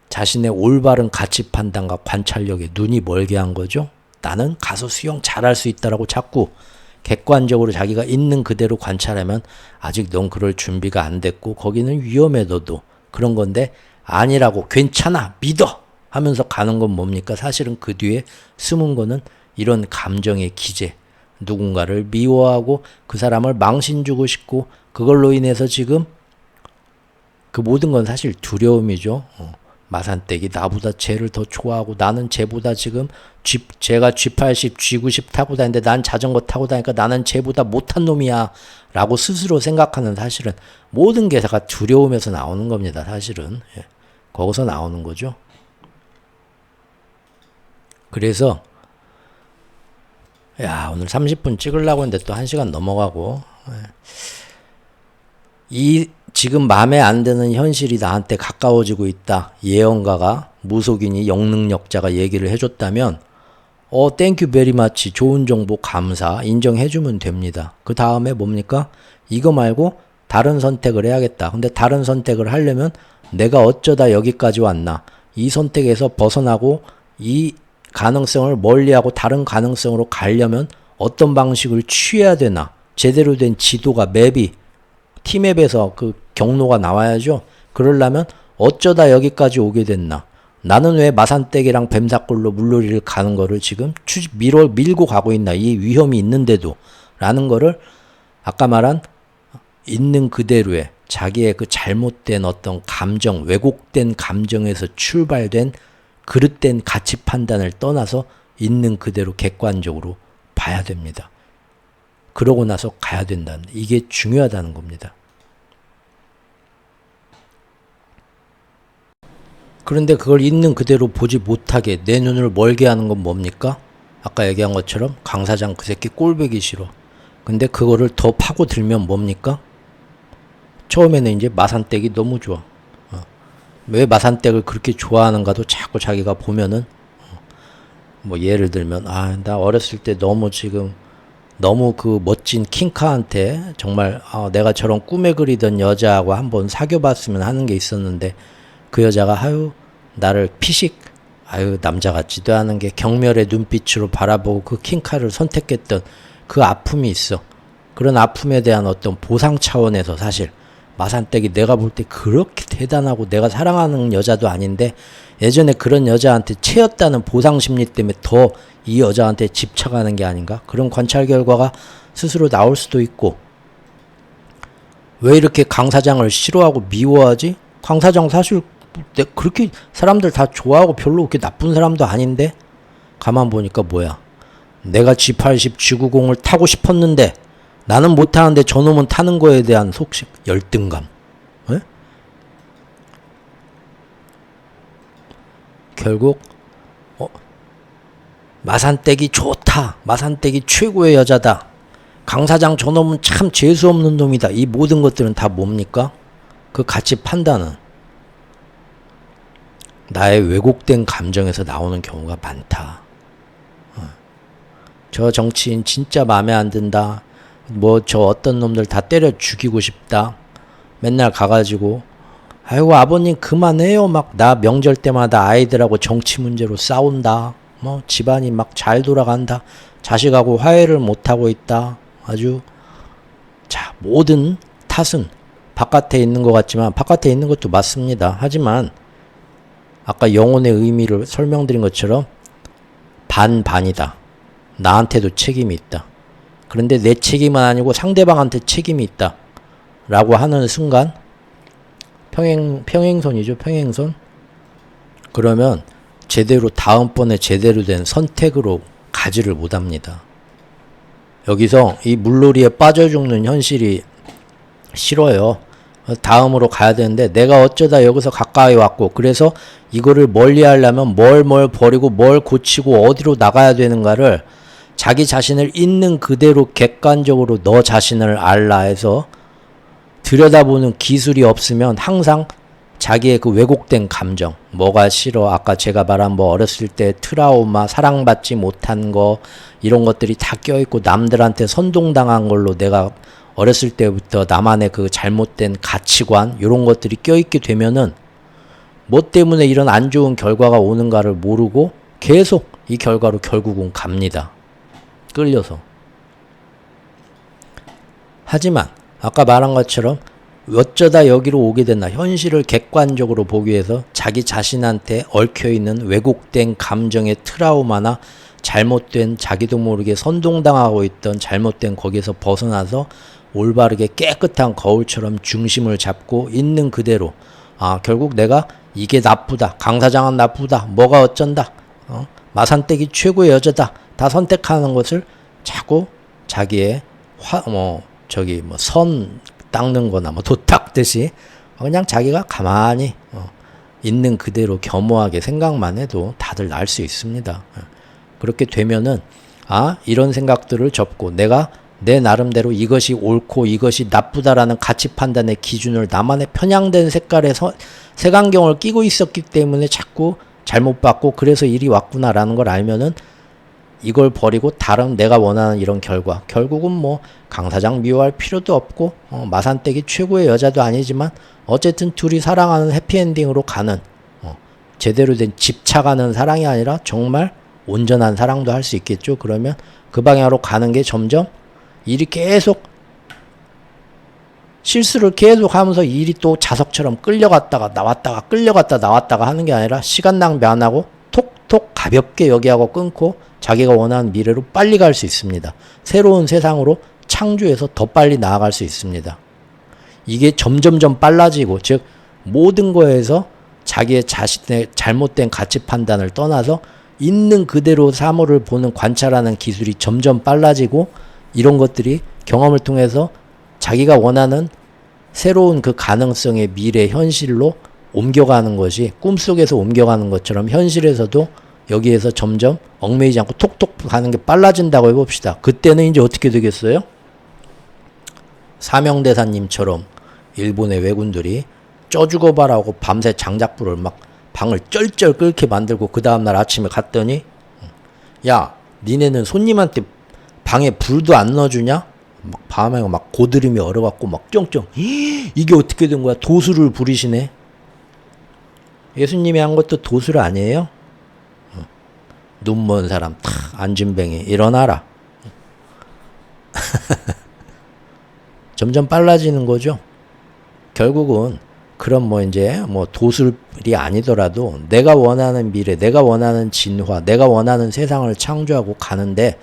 자신의 올바른 가치 판단과 관찰력에 눈이 멀게 한 거죠. 나는 가서 수영 잘할 수 있다라고 자꾸 객관적으로 자기가 있는 그대로 관찰하면 아직 넌 그럴 준비가 안 됐고 거기는 위험해 너도. 그런 건데 아니라고 괜찮아 믿어 하면서 가는 건 뭡니까? 사실은 그 뒤에 숨은 거는 이런 감정의 기제. 누군가를 미워하고 그 사람을 망신 주고 싶고 그걸로 인해서 지금 그 모든 건 사실 두려움이죠. 마산댁이 나보다 쟤를 더 좋아하고 나는 쟤보다 지금 쟤가 G80, G90 타고 다니는데 난 자전거 타고 다니니까 나는 쟤보다 못한 놈이야 라고 스스로 생각하는 사실은 모든 게 다 두려움에서 나오는 겁니다. 사실은 거기서 나오는 거죠. 그래서 오늘 30분 찍으려고 했는데 또 1시간 넘어가고 이 지금 마음에 안 드는 현실이 나한테 가까워지고 있다. 예언가가 무속인이 영능력자가 얘기를 해줬다면 땡큐 베리 마치 좋은 정보 감사 인정해주면 됩니다. 그 다음에 뭡니까? 이거 말고 다른 선택을 해야겠다. 근데 다른 선택을 하려면 내가 어쩌다 여기까지 왔나? 이 선택에서 벗어나고 이 가능성을 멀리하고 다른 가능성으로 가려면 어떤 방식을 취해야 되나? 제대로 된 지도가 맵이 티맵에서 그 경로가 나와야죠. 그러려면 어쩌다 여기까지 오게 됐나? 나는 왜 마산댁이랑 뱀사골로 물놀이를 가는 거를 지금 밀고 가고 있나? 이 위험이 있는데도 라는 거를 아까 말한 있는 그대로의 자기의 그 잘못된 어떤 감정, 왜곡된 감정에서 출발된 그릇된 가치 판단을 떠나서 있는 그대로 객관적으로 봐야 됩니다. 그러고 나서 가야 된다는 이게 중요하다는 겁니다. 그런데 그걸 있는 그대로 보지 못하게 내 눈을 멀게 하는 건 뭡니까? 아까 얘기한 것처럼 강 사장 그 새끼 꼴보기 싫어. 근데 그거를 더 파고들면 뭡니까? 처음에는 이제 마산댁이 너무 좋아. 왜 마산댁을 그렇게 좋아하는가도 자꾸 자기가 보면은 뭐 예를 들면 나 어렸을 때 너무 그 멋진 킹카한테 정말 내가 저런 꿈에 그리던 여자하고 한번 사귀어봤으면 하는 게 있었는데 그 여자가 나를 피식 남자 같지도 않은 게 경멸의 눈빛으로 바라보고 그 킹카를 선택했던 그 아픔이 있어. 그런 아픔에 대한 어떤 보상 차원에서 사실 마산댁이 내가 볼 때 그렇게 대단하고 내가 사랑하는 여자도 아닌데 예전에 그런 여자한테 채였다는 보상 심리 때문에 더 이 여자한테 집착하는 게 아닌가? 그런 관찰 결과가 스스로 나올 수도 있고 왜 이렇게 강 사장을 싫어하고 미워하지? 강 사장 사실 그렇게 사람들 다 좋아하고 별로 그렇게 나쁜 사람도 아닌데 가만 보니까 뭐야? 내가 G80, G90을 타고 싶었는데 나는 못 타는데 저놈은 타는 거에 대한 속식, 열등감. 에? 결국 마산댁이 좋다. 마산댁이 최고의 여자다. 강 사장 저놈은 참 재수없는 놈이다. 이 모든 것들은 다 뭡니까? 그 가치 판단은 나의 왜곡된 감정에서 나오는 경우가 많다. 저 정치인 진짜 마음에 안 든다. 저 어떤 놈들 다 때려 죽이고 싶다. 맨날 가가지고 아이고 아버님 그만해요. 막 나 명절 때마다 아이들하고 정치 문제로 싸운다. 뭐 집안이 막 잘 돌아간다. 자식하고 화해를 못하고 있다. 아주 자 모든 탓은 바깥에 있는 것 같지만 바깥에 있는 것도 맞습니다. 하지만 아까 영혼의 의미를 설명드린 것처럼 반반이다. 나한테도 책임이 있다. 그런데 내 책임은 아니고 상대방한테 책임이 있다. 라고 하는 순간 평행선이죠. 평행선. 그러면 제대로 다음번에 제대로 된 선택으로 가지를 못합니다. 여기서 이 물놀이에 빠져 죽는 현실이 싫어요. 다음으로 가야 되는데 내가 어쩌다 여기서 가까이 왔고 그래서 이거를 멀리 하려면 뭘 버리고 뭘 고치고 어디로 나가야 되는가를 자기 자신을 있는 그대로 객관적으로 너 자신을 알라 해서 들여다보는 기술이 없으면 항상 자기의 그 왜곡된 감정, 뭐가 싫어, 아까 제가 말한 뭐 어렸을 때 트라우마, 사랑받지 못한 거 이런 것들이 다 껴있고 남들한테 선동당한 걸로 내가 어렸을 때부터 나만의 그 잘못된 가치관 이런 것들이 껴있게 되면은 뭐 때문에 이런 안 좋은 결과가 오는가를 모르고 계속 이 결과로 결국은 갑니다. 끌려서. 하지만 아까 말한 것처럼 어쩌다 여기로 오게 됐나 현실을 객관적으로 보기 위해서 자기 자신한테 얽혀있는 왜곡된 감정의 트라우마나 잘못된 자기도 모르게 선동당하고 있던 잘못된 거기에서 벗어나서 올바르게 깨끗한 거울처럼 중심을 잡고 있는 그대로 결국 내가 이게 나쁘다, 강사장은 나쁘다, 뭐가 어쩐다, 마산떼기 최고의 여자다 다 선택하는 것을 자꾸 자기의 선 닦는 거나 도 닦듯이 그냥 자기가 가만히 있는 그대로 겸허하게 생각만 해도 다들 날 수 있습니다. 그렇게 되면은 이런 생각들을 접고 내가 내 나름대로 이것이 옳고 이것이 나쁘다라는 가치 판단의 기준을 나만의 편향된 색깔의 색안경을 끼고 있었기 때문에 자꾸 잘못 봤고 그래서 일이 왔구나라는 걸 알면은 이걸 버리고 다른 내가 원하는 이런 결과 결국은 뭐 강사장 미워할 필요도 없고 마산떼기 최고의 여자도 아니지만 어쨌든 둘이 사랑하는 해피엔딩으로 가는 제대로 된 집착하는 사랑이 아니라 정말 온전한 사랑도 할 수 있겠죠. 그러면 그 방향으로 가는 게 점점 일이 계속 실수를 계속 하면서 일이 또 자석처럼 끌려갔다가 나왔다가 끌려갔다 나왔다가 하는 게 아니라 시간 낭비 안 하고 톡톡 가볍게 여기하고 끊고 자기가 원하는 미래로 빨리 갈 수 있습니다. 새로운 세상으로 창조해서 더 빨리 나아갈 수 있습니다. 이게 점점점 빨라지고 즉 모든 거에서 자기의 자신의 잘못된 가치 판단을 떠나서 있는 그대로 사물을 보는 관찰하는 기술이 점점 빨라지고 이런 것들이 경험을 통해서 자기가 원하는 새로운 그 가능성의 미래 현실로 옮겨가는 것이 꿈속에서 옮겨가는 것처럼 현실에서도 여기에서 점점 얽매이지 않고 톡톡 가는 게 빨라진다고 해봅시다. 그때는 이제 어떻게 되겠어요? 사명대사님처럼 일본의 왜군들이 쪄 죽어봐라고 밤새 장작불을 막 방을 쩔쩔 끓게 만들고 그 다음날 아침에 갔더니 야 니네는 손님한테 방에 불도 안 넣어주냐? 막 밤에 막 고드름이 얼어갖고 막 쩡쩡 이게 어떻게 된 거야? 도수를 부리시네. 예수님이 한 것도 도술 아니에요? 눈먼 사람 탁 안진뱅이 일어나라. 점점 빨라지는 거죠. 결국은 그럼 이제 도술이 아니더라도 내가 원하는 미래, 내가 원하는 진화, 내가 원하는 세상을 창조하고 가는데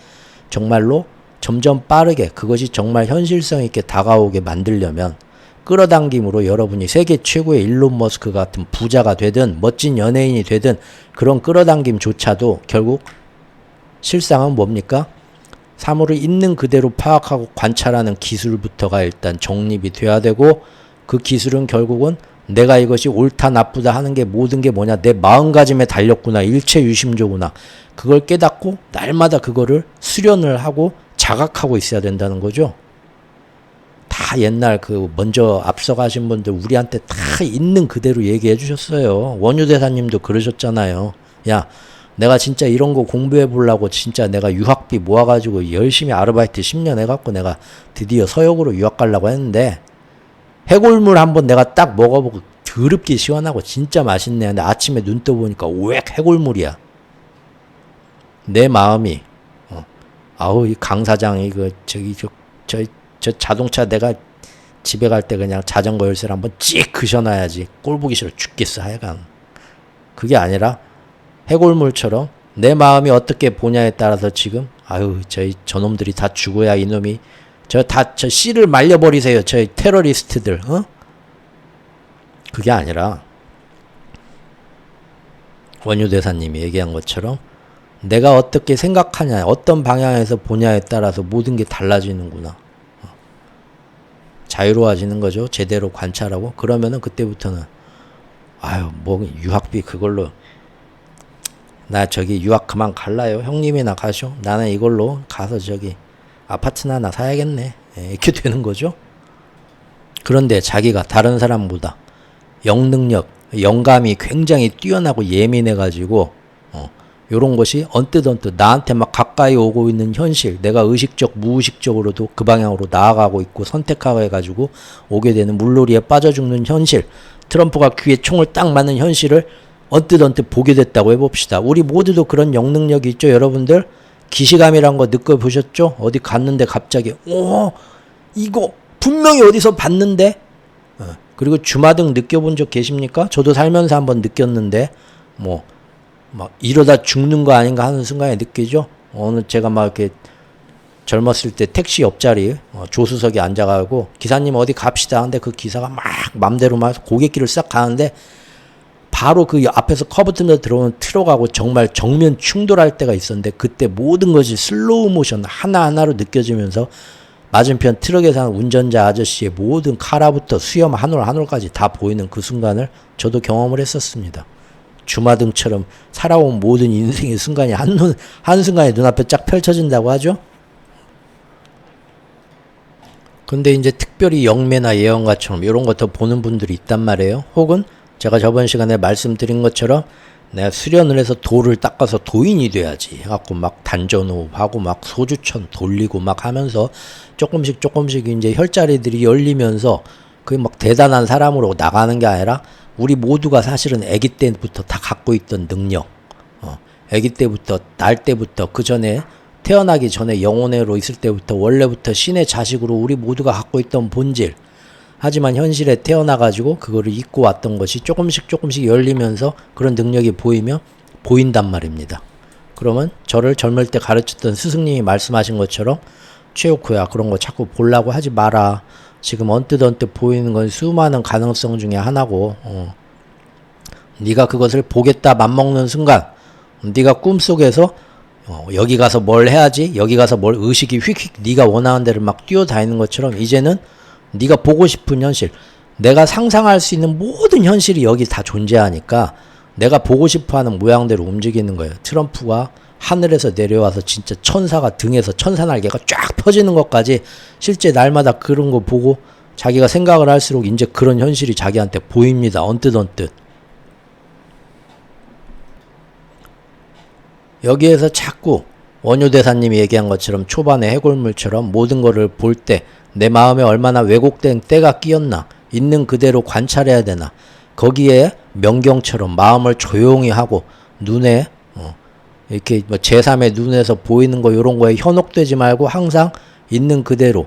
정말로 점점 빠르게 그것이 정말 현실성 있게 다가오게 만들려면 끌어당김으로 여러분이 세계 최고의 일론 머스크 같은 부자가 되든 멋진 연예인이 되든 그런 끌어당김조차도 결국 실상은 뭡니까? 사물을 있는 그대로 파악하고 관찰하는 기술부터가 일단 정립이 돼야 되고 그 기술은 결국은 내가 이것이 옳다 나쁘다 하는 게 모든 게 뭐냐 내 마음가짐에 달렸구나 일체유심조구나 그걸 깨닫고 날마다 그거를 수련을 하고 자각하고 있어야 된다는 거죠. 다 옛날 먼저 앞서가신 분들 우리한테 다 있는 그대로 얘기해 주셨어요. 원유대사님도 그러셨잖아요. 야 내가 진짜 이런 거 공부해 보려고 진짜 내가 유학비 모아가지고 열심히 아르바이트 10년 해갖고 내가 드디어 서역으로 유학 가려고 했는데 해골물 한번 내가 딱 먹어보고 더럽게 시원하고 진짜 맛있네. 근데 아침에 눈 떠보니까 오액 해골물이야. 내 마음이 아우 이 강 사장이 그 저 자동차 내가 집에 갈 때 그냥 자전거 열쇠를 한번 찍 그셔놔야지. 꼴 보기 싫어 죽겠어 하여간. 그게 아니라 해골물처럼 내 마음이 어떻게 보냐에 따라서 지금 아유 저놈들이 다 죽어야 이놈이 저 씨를 말려버리세요. 저 테러리스트들. 그게 아니라 원효 대사님이 얘기한 것처럼 내가 어떻게 생각하냐, 어떤 방향에서 보냐에 따라서 모든 게 달라지는구나. 자유로워지는 거죠. 제대로 관찰하고. 그러면은 그때부터는 아유 뭐 유학비 그걸로 나 저기 유학 그만 갈라요. 형님이나 가셔. 나는 이걸로 가서 저기 아파트나 하나 사야겠네. 이렇게 되는 거죠. 그런데 자기가 다른 사람보다 영능력, 영감이 굉장히 뛰어나고 예민해가지고 요런 것이 언뜻 나한테 막 가까이 오고 있는 현실, 내가 의식적 무의식적으로도 그 방향으로 나아가고 있고 선택하고 해가지고 오게 되는 물놀이에 빠져 죽는 현실, 트럼프가 귀에 총을 딱 맞는 현실을 언뜻 보게 됐다고 해봅시다. 우리 모두도 그런 영능력이 있죠. 여러분들 기시감이란 거 느껴보셨죠? 어디 갔는데 갑자기 이거 분명히 어디서 봤는데 그리고 주마등 느껴본 적 계십니까? 저도 살면서 한번 느꼈는데 막 이러다 죽는 거 아닌가 하는 순간에 느끼죠. 어느 제가 막 이렇게 젊었을 때 택시 옆자리 조수석에 앉아가지고 기사님 어디 갑시다 하는데 그 기사가 막 맘대로 막 고갯길을 싹 가는데 바로 그 앞에서 커브 틈에 들어오는 트럭하고 정말 정면 충돌할 때가 있었는데 그때 모든 것이 슬로우 모션 하나하나로 느껴지면서 맞은편 트럭에 사는 운전자 아저씨의 모든 카라부터 수염 한 올 한 올까지 다 보이는 그 순간을 저도 경험을 했었습니다. 주마등처럼 살아온 모든 인생의 순간이 한순간에 눈앞에 쫙 펼쳐진다고 하죠. 근데 이제 특별히 영매나 예언가처럼 이런 것도 보는 분들이 있단 말이에요. 혹은 제가 저번 시간에 말씀드린 것처럼 내가 수련을 해서 도를 닦아서 도인이 돼야지 해갖고 막 단전호흡하고 막 소주천 돌리고 막 하면서 조금씩 이제 혈자리들이 열리면서 그게 막 대단한 사람으로 나가는 게 아니라 우리 모두가 사실은 아기 때부터 다 갖고 있던 능력, 아기 때부터 날 때부터 그 전에 태어나기 전에 영혼으로 있을 때부터 원래부터 신의 자식으로 우리 모두가 갖고 있던 본질. 하지만 현실에 태어나가지고 그거를 잊고 왔던 것이 조금씩 열리면서 그런 능력이 보인단 말입니다. 그러면 저를 젊을 때 가르쳤던 스승님이 말씀하신 것처럼 최옥호야 그런 거 자꾸 보려고 하지 마라. 지금 언뜻 보이는 건 수많은 가능성 중에 하나고 네가 그것을 보겠다 맘먹는 순간 네가 꿈속에서 여기 가서 뭘 해야지 여기 가서 뭘 의식이 휙휙 네가 원하는 데를 막 뛰어다니는 것처럼 이제는 네가 보고 싶은 현실 내가 상상할 수 있는 모든 현실이 여기 다 존재하니까 내가 보고 싶어하는 모양대로 움직이는 거예요. 트럼프가 하늘에서 내려와서 진짜 천사가 등에서 천사 날개가 쫙 펴지는 것까지 실제 날마다 그런 거 보고 자기가 생각을 할수록 이제 그런 현실이 자기한테 보입니다. 언뜻 여기에서 자꾸 원효 대사님이 얘기한 것처럼 초반에 해골물처럼 모든 거를 볼 때 내 마음에 얼마나 왜곡된 때가 끼었나 있는 그대로 관찰해야 되나 거기에 명경처럼 마음을 조용히 하고 눈에 이렇게 뭐 제3의 눈에서 보이는 거 요런 거에 현혹되지 말고 항상 있는 그대로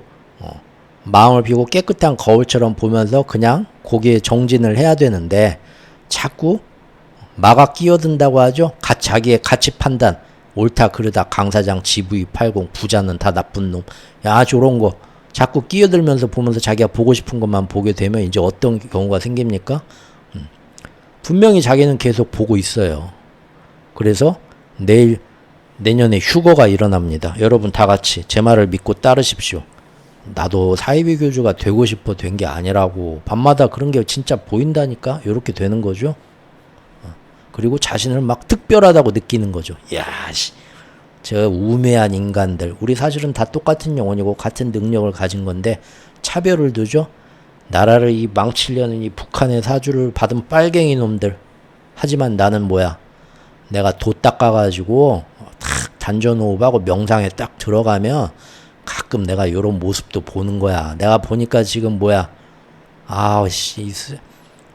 마음을 비우고 깨끗한 거울처럼 보면서 그냥 거기에 정진을 해야 되는데 자꾸 마가 끼어든다고 하죠. 자기의 가치 판단 옳다 그르다 강사장 GV80 부자는 다 나쁜 놈 야 저런 거 자꾸 끼어들면서 보면서 자기가 보고 싶은 것만 보게 되면 이제 어떤 경우가 생깁니까? 분명히 자기는 계속 보고 있어요. 그래서 내년에 휴거가 일어납니다. 여러분 다 같이 제 말을 믿고 따르십시오. 나도 사이비 교주가 되고 싶어 된 게 아니라고 밤마다 그런 게 진짜 보인다니까 이렇게 되는 거죠. 그리고 자신을 막 특별하다고 느끼는 거죠. 야, 저 우매한 인간들 우리 사실은 다 똑같은 영혼이고 같은 능력을 가진 건데 차별을 두죠. 나라를 이 망치려는 이 북한의 사주를 받은 빨갱이 놈들. 하지만 나는 뭐야 내가 도 닦아가지고 탁 단전호흡하고 명상에 딱 들어가면 가끔 내가 요런 모습도 보는 거야. 내가 보니까 지금 뭐야 아우씨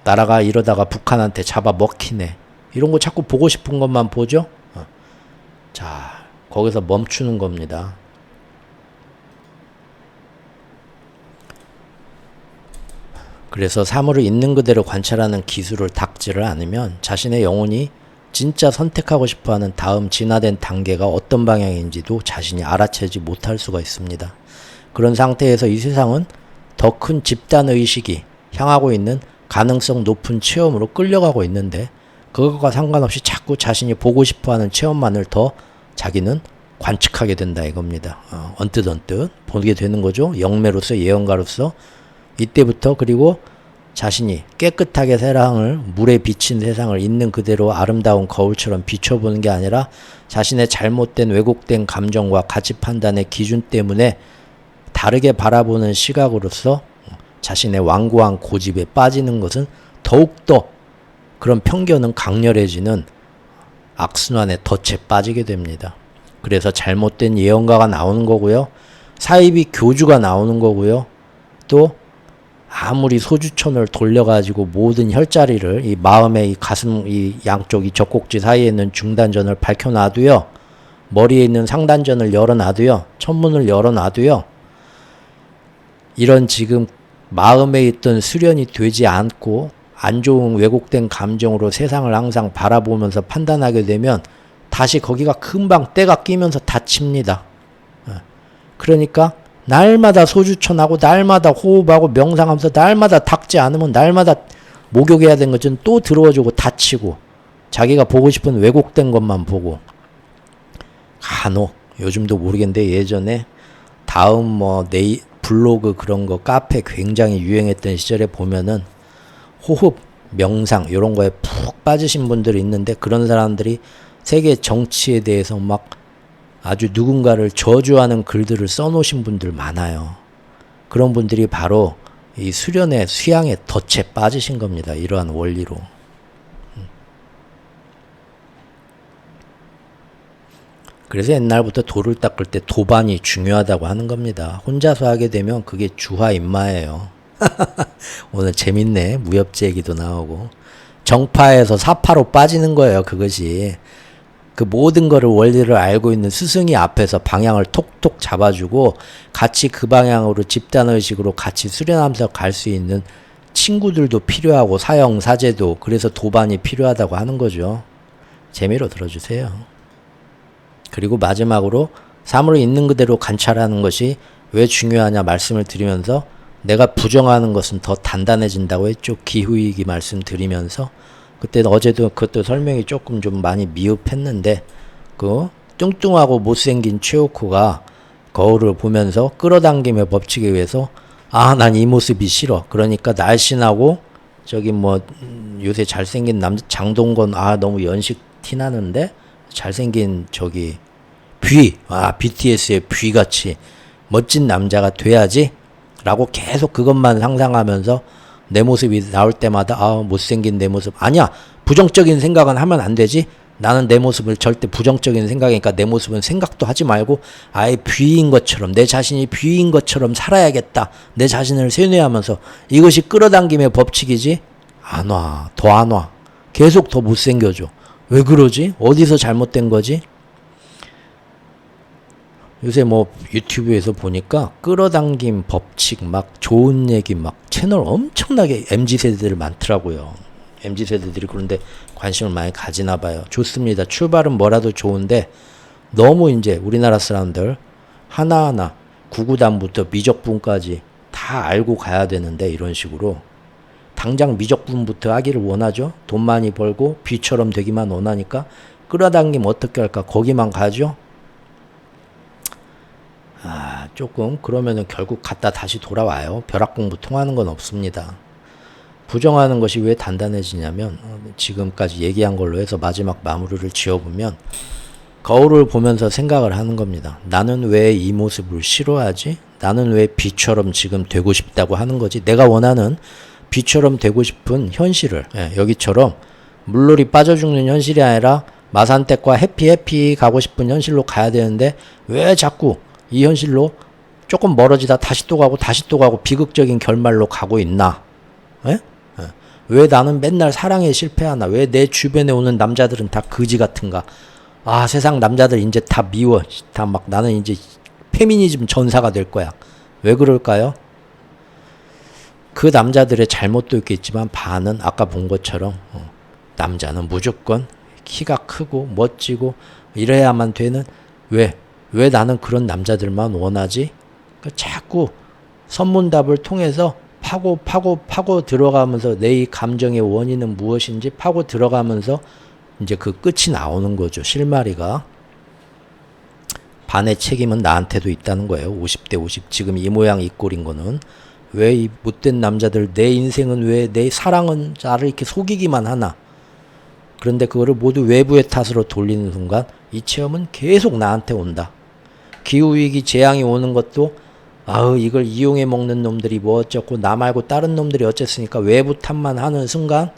나라가 이러다가 북한한테 잡아 먹히네. 이런 거 자꾸 보고 싶은 것만 보죠. 자, 거기서 멈추는 겁니다. 그래서 사물을 있는 그대로 관찰하는 기술을 닦지를 않으면 자신의 영혼이 진짜 선택하고 싶어하는 다음 진화된 단계가 어떤 방향인지도 자신이 알아채지 못할 수가 있습니다. 그런 상태에서 이 세상은 더 큰 집단의식이 향하고 있는 가능성 높은 체험으로 끌려가고 있는데 그것과 상관없이 자꾸 자신이 보고 싶어하는 체험만을 더 자기는 관측하게 된다 이겁니다. 언뜻 보게 되는 거죠. 영매로서 예언가로서 이때부터 그리고 자신이 깨끗하게 세상을 물에 비친 세상을 있는 그대로 아름다운 거울처럼 비춰보는 게 아니라 자신의 잘못된 왜곡된 감정과 가치 판단의 기준 때문에 다르게 바라보는 시각으로서 자신의 완고한 고집에 빠지는 것은 더욱더 그런 편견은 강렬해지는 악순환의 덫에 빠지게 됩니다. 그래서 잘못된 예언가가 나오는 거고요. 사이비 교주가 나오는 거고요. 또 아무리 소주천을 돌려가지고 모든 혈자리를 이 마음의 이 가슴 이 양쪽 이 젖꼭지 사이에 있는 중단전을 밝혀놔도요. 머리에 있는 상단전을 열어놔도요. 천문을 열어놔도요. 이런 지금 마음에 있던 수련이 되지 않고 안 좋은 왜곡된 감정으로 세상을 항상 바라보면서 판단하게 되면 다시 거기가 금방 때가 끼면서 닫힙니다. 그러니까 날마다 소주천하고 날마다 호흡하고 명상하면서 날마다 닦지 않으면 날마다 목욕해야 되는 것은 또 들어와주고 닫히고 자기가 보고 싶은 왜곡된 것만 보고 간혹 요즘도 모르겠는데 예전에 다음 블로그 그런 거 카페 굉장히 유행했던 시절에 보면은 호흡, 명상 이런 거에 푹 빠지신 분들이 있는데 그런 사람들이 세계 정치에 대해서 막 아주 누군가를 저주하는 글들을 써놓으신 분들 많아요. 그런 분들이 바로 이 수련의 수양의 덫에 빠지신 겁니다. 이러한 원리로. 그래서 옛날부터 돌을 닦을 때 도반이 중요하다고 하는 겁니다. 혼자서 하게 되면 그게 주화인마예요. 오늘 재밌네. 무협지 얘기도 나오고. 정파에서 사파로 빠지는 거예요. 그것이. 그 모든 거를 원리를 알고 있는 스승이 앞에서 방향을 톡톡 잡아주고 같이 그 방향으로 집단의식으로 같이 수련하면서 갈 수 있는 친구들도 필요하고 사형사제도 그래서 도반이 필요하다고 하는 거죠. 재미로 들어주세요. 그리고 마지막으로 사물을 있는 그대로 관찰하는 것이 왜 중요하냐 말씀을 드리면서 내가 부정하는 것은 더 단단해진다고 했죠. 기후위기 말씀드리면서 그때 어제도 그것도 설명이 조금 좀 많이 미흡했는데 그 뚱뚱하고 못생긴 최오쿠가 거울을 보면서 끌어당김의 법칙에 의해서 난 이 모습이 싫어. 그러니까 날씬하고 저기 요새 잘생긴 남자 장동건 너무 연식 티나는데 잘생긴 저기 BTS의 뷔같이 멋진 남자가 돼야지 라고 계속 그것만 상상하면서 내 모습이 나올 때마다 못생긴 내 모습 아니야 부정적인 생각은 하면 안 되지 나는 내 모습을 절대 부정적인 생각이니까 내 모습은 생각도 하지 말고 아예 뷔인 것처럼 내 자신이 뷔인 것처럼 살아야겠다 내 자신을 세뇌하면서 이것이 끌어당김의 법칙이지 더 안 와 계속 더 못생겨져 왜 그러지 어디서 잘못된 거지 요새 유튜브에서 보니까 끌어당김 법칙 막 좋은 얘기 막 채널 엄청나게 MZ세대들 많더라고요. MZ세대들이 그런데 관심을 많이 가지나 봐요. 좋습니다. 출발은 뭐라도 좋은데 너무 이제 우리나라 사람들 하나하나 구구단부터 미적분까지 다 알고 가야 되는데 이런 식으로 당장 미적분부터 하기를 원하죠. 돈 많이 벌고 비처럼 되기만 원하니까 끌어당기면 어떻게 할까 거기만 가죠. 조금 그러면은 결국 갔다 다시 돌아와요. 벼락공부 통하는 건 없습니다. 부정하는 것이 왜 단단해지냐면 지금까지 얘기한 걸로 해서 마지막 마무리를 지어보면 거울을 보면서 생각을 하는 겁니다. 나는 왜 이 모습을 싫어하지? 나는 왜 비처럼 지금 되고 싶다고 하는 거지? 내가 원하는 비처럼 되고 싶은 현실을 여기처럼 물놀이 빠져 죽는 현실이 아니라 마산댁과 해피 가고 싶은 현실로 가야 되는데 왜 자꾸 이 현실로 조금 멀어지다 다시 또 가고 비극적인 결말로 가고 있나? 왜 나는 맨날 사랑에 실패하나? 왜 내 주변에 오는 남자들은 다 거지 같은가? 아, 세상 남자들 이제 다 미워. 다 막 나는 이제 페미니즘 전사가 될 거야. 왜 그럴까요? 그 남자들의 잘못도 있겠지만 반은 아까 본 것처럼 남자는 무조건 키가 크고 멋지고 이래야만 되는 왜 나는 그런 남자들만 원하지? 자꾸 선문답을 통해서 파고 들어가면서 내 이 감정의 원인은 무엇인지 파고 들어가면서 이제 그 끝이 나오는 거죠. 실마리가. 반의 책임은 나한테도 있다는 거예요. 50대 50. 지금 이 모양 이 꼴인 거는. 왜 이 못된 남자들, 내 인생은 왜, 내 사랑은 나를 이렇게 속이기만 하나. 그런데 그거를 모두 외부의 탓으로 돌리는 순간 이 체험은 계속 나한테 온다. 기후위기 재앙이 오는 것도 이걸 이용해 먹는 놈들이 뭐 어쩌고 나 말고 다른 놈들이 어쨌으니까 외부 탓만 하는 순간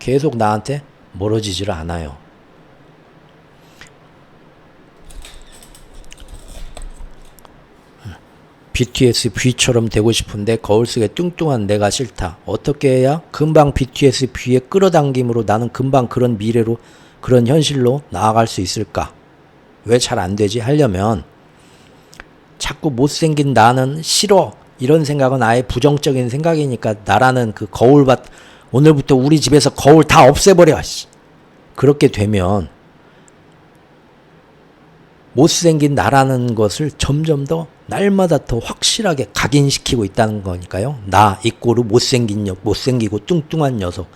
계속 나한테 멀어지질 않아요. BTS B처럼 되고 싶은데 거울 속에 뚱뚱한 내가 싫다. 어떻게 해야 금방 BTS B의 끌어당김으로 나는 금방 그런 미래로 그런 현실로 나아갈 수 있을까? 왜 잘 안 되지? 하려면 자꾸 못생긴 나는 싫어. 이런 생각은 아예 부정적인 생각이니까 나라는 그 거울밭 오늘부터 우리 집에서 거울 다 없애버려. 그렇게 되면 못생긴 나라는 것을 점점 더 날마다 더 확실하게 각인시키고 있다는 거니까요. 나 이 꼴로 못생기고 뚱뚱한 녀석.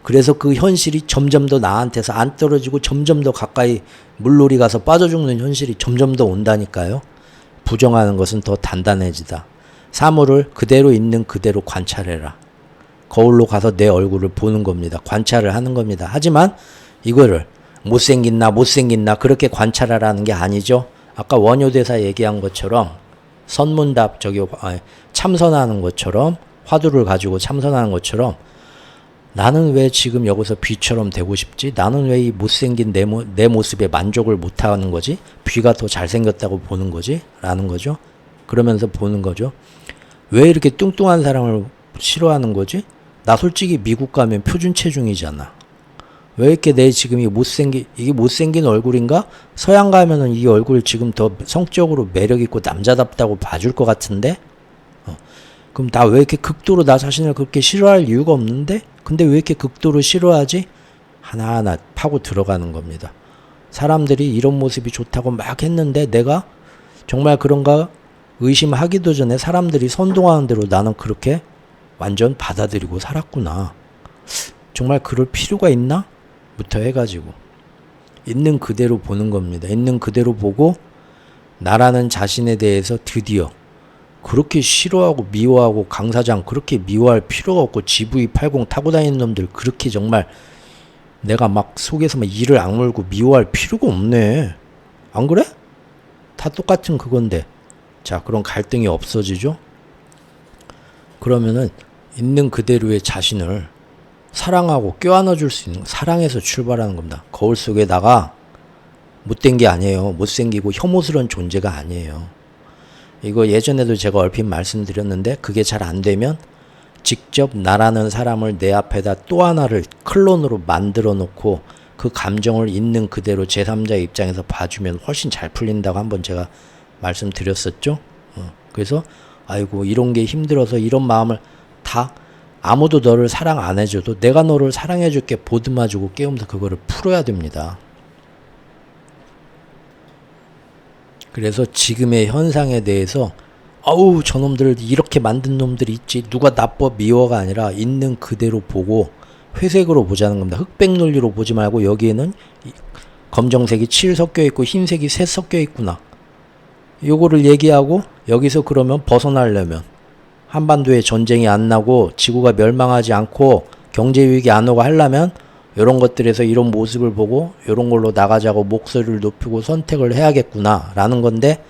그래서 그 현실이 점점 더 나한테서 안 떨어지고 점점 더 가까이 물놀이 가서 빠져 죽는 현실이 점점 더 온다니까요. 부정하는 것은 더 단단해지다. 사물을 그대로 있는 그대로 관찰해라. 거울로 가서 내 얼굴을 보는 겁니다. 관찰을 하는 겁니다. 하지만 이거를 못생긴나 그렇게 관찰하라는 게 아니죠. 아까 원효대사 얘기한 것처럼 선문답 참선하는 것처럼 화두를 가지고 참선하는 것처럼 나는 왜 지금 여기서 B처럼 되고 싶지? 나는 왜 이 못생긴 내 모습에 만족을 못하는 거지? B가 더 잘생겼다고 보는 거지? 라는 거죠. 그러면서 보는 거죠. 왜 이렇게 뚱뚱한 사람을 싫어하는 거지? 나 솔직히 미국 가면 표준 체중이잖아. 왜 이렇게 내 지금 이게 못생긴 얼굴인가? 서양 가면은 이 얼굴 지금 더 성적으로 매력있고 남자답다고 봐줄 것 같은데? 그럼 나 왜 이렇게 극도로 나 자신을 그렇게 싫어할 이유가 없는데? 근데 왜 이렇게 극도로 싫어하지? 하나하나 파고 들어가는 겁니다. 사람들이 이런 모습이 좋다고 막 했는데 내가 정말 그런가 의심하기도 전에 사람들이 선동하는 대로 나는 그렇게 완전 받아들이고 살았구나. 정말 그럴 필요가 있나? 부터 해가지고 있는 그대로 보는 겁니다. 있는 그대로 보고 나라는 자신에 대해서 드디어 그렇게 싫어하고 미워하고 강사장 그렇게 미워할 필요가 없고 GV80 타고 다니는 놈들 그렇게 정말 내가 막 속에서 막 이를 악물고 미워할 필요가 없네. 안 그래? 다 똑같은 그건데. 자, 그런 갈등이 없어지죠? 그러면은 있는 그대로의 자신을 사랑하고 껴안아 줄 수 있는 사랑에서 출발하는 겁니다. 거울 속에다가 못된 게 아니에요. 못생기고 혐오스러운 존재가 아니에요. 이거 예전에도 제가 얼핏 말씀드렸는데 그게 잘 안 되면 직접 나라는 사람을 내 앞에다 또 하나를 클론으로 만들어 놓고 그 감정을 있는 그대로 제3자의 입장에서 봐주면 훨씬 잘 풀린다고 한번 제가 말씀드렸었죠. 그래서 아이고 이런 게 힘들어서 이런 마음을 다 아무도 너를 사랑 안 해줘도 내가 너를 사랑해줄게 보듬어주고 깨우면서 그거를 풀어야 됩니다. 그래서 지금의 현상에 대해서 저놈들 이렇게 만든 놈들이 있지 누가 나빠 미워가 아니라 있는 그대로 보고 회색으로 보자는 겁니다. 흑백 논리로 보지 말고 여기에는 검정색이 7 섞여 있고 흰색이 3 섞여 있구나. 요거를 얘기하고 여기서 그러면 벗어나려면 한반도에 전쟁이 안 나고 지구가 멸망하지 않고 경제위기 안 오고 하려면 이런 것들에서 이런 모습을 보고 이런 걸로 나가자고 목소리를 높이고 선택을 해야겠구나 라는 건데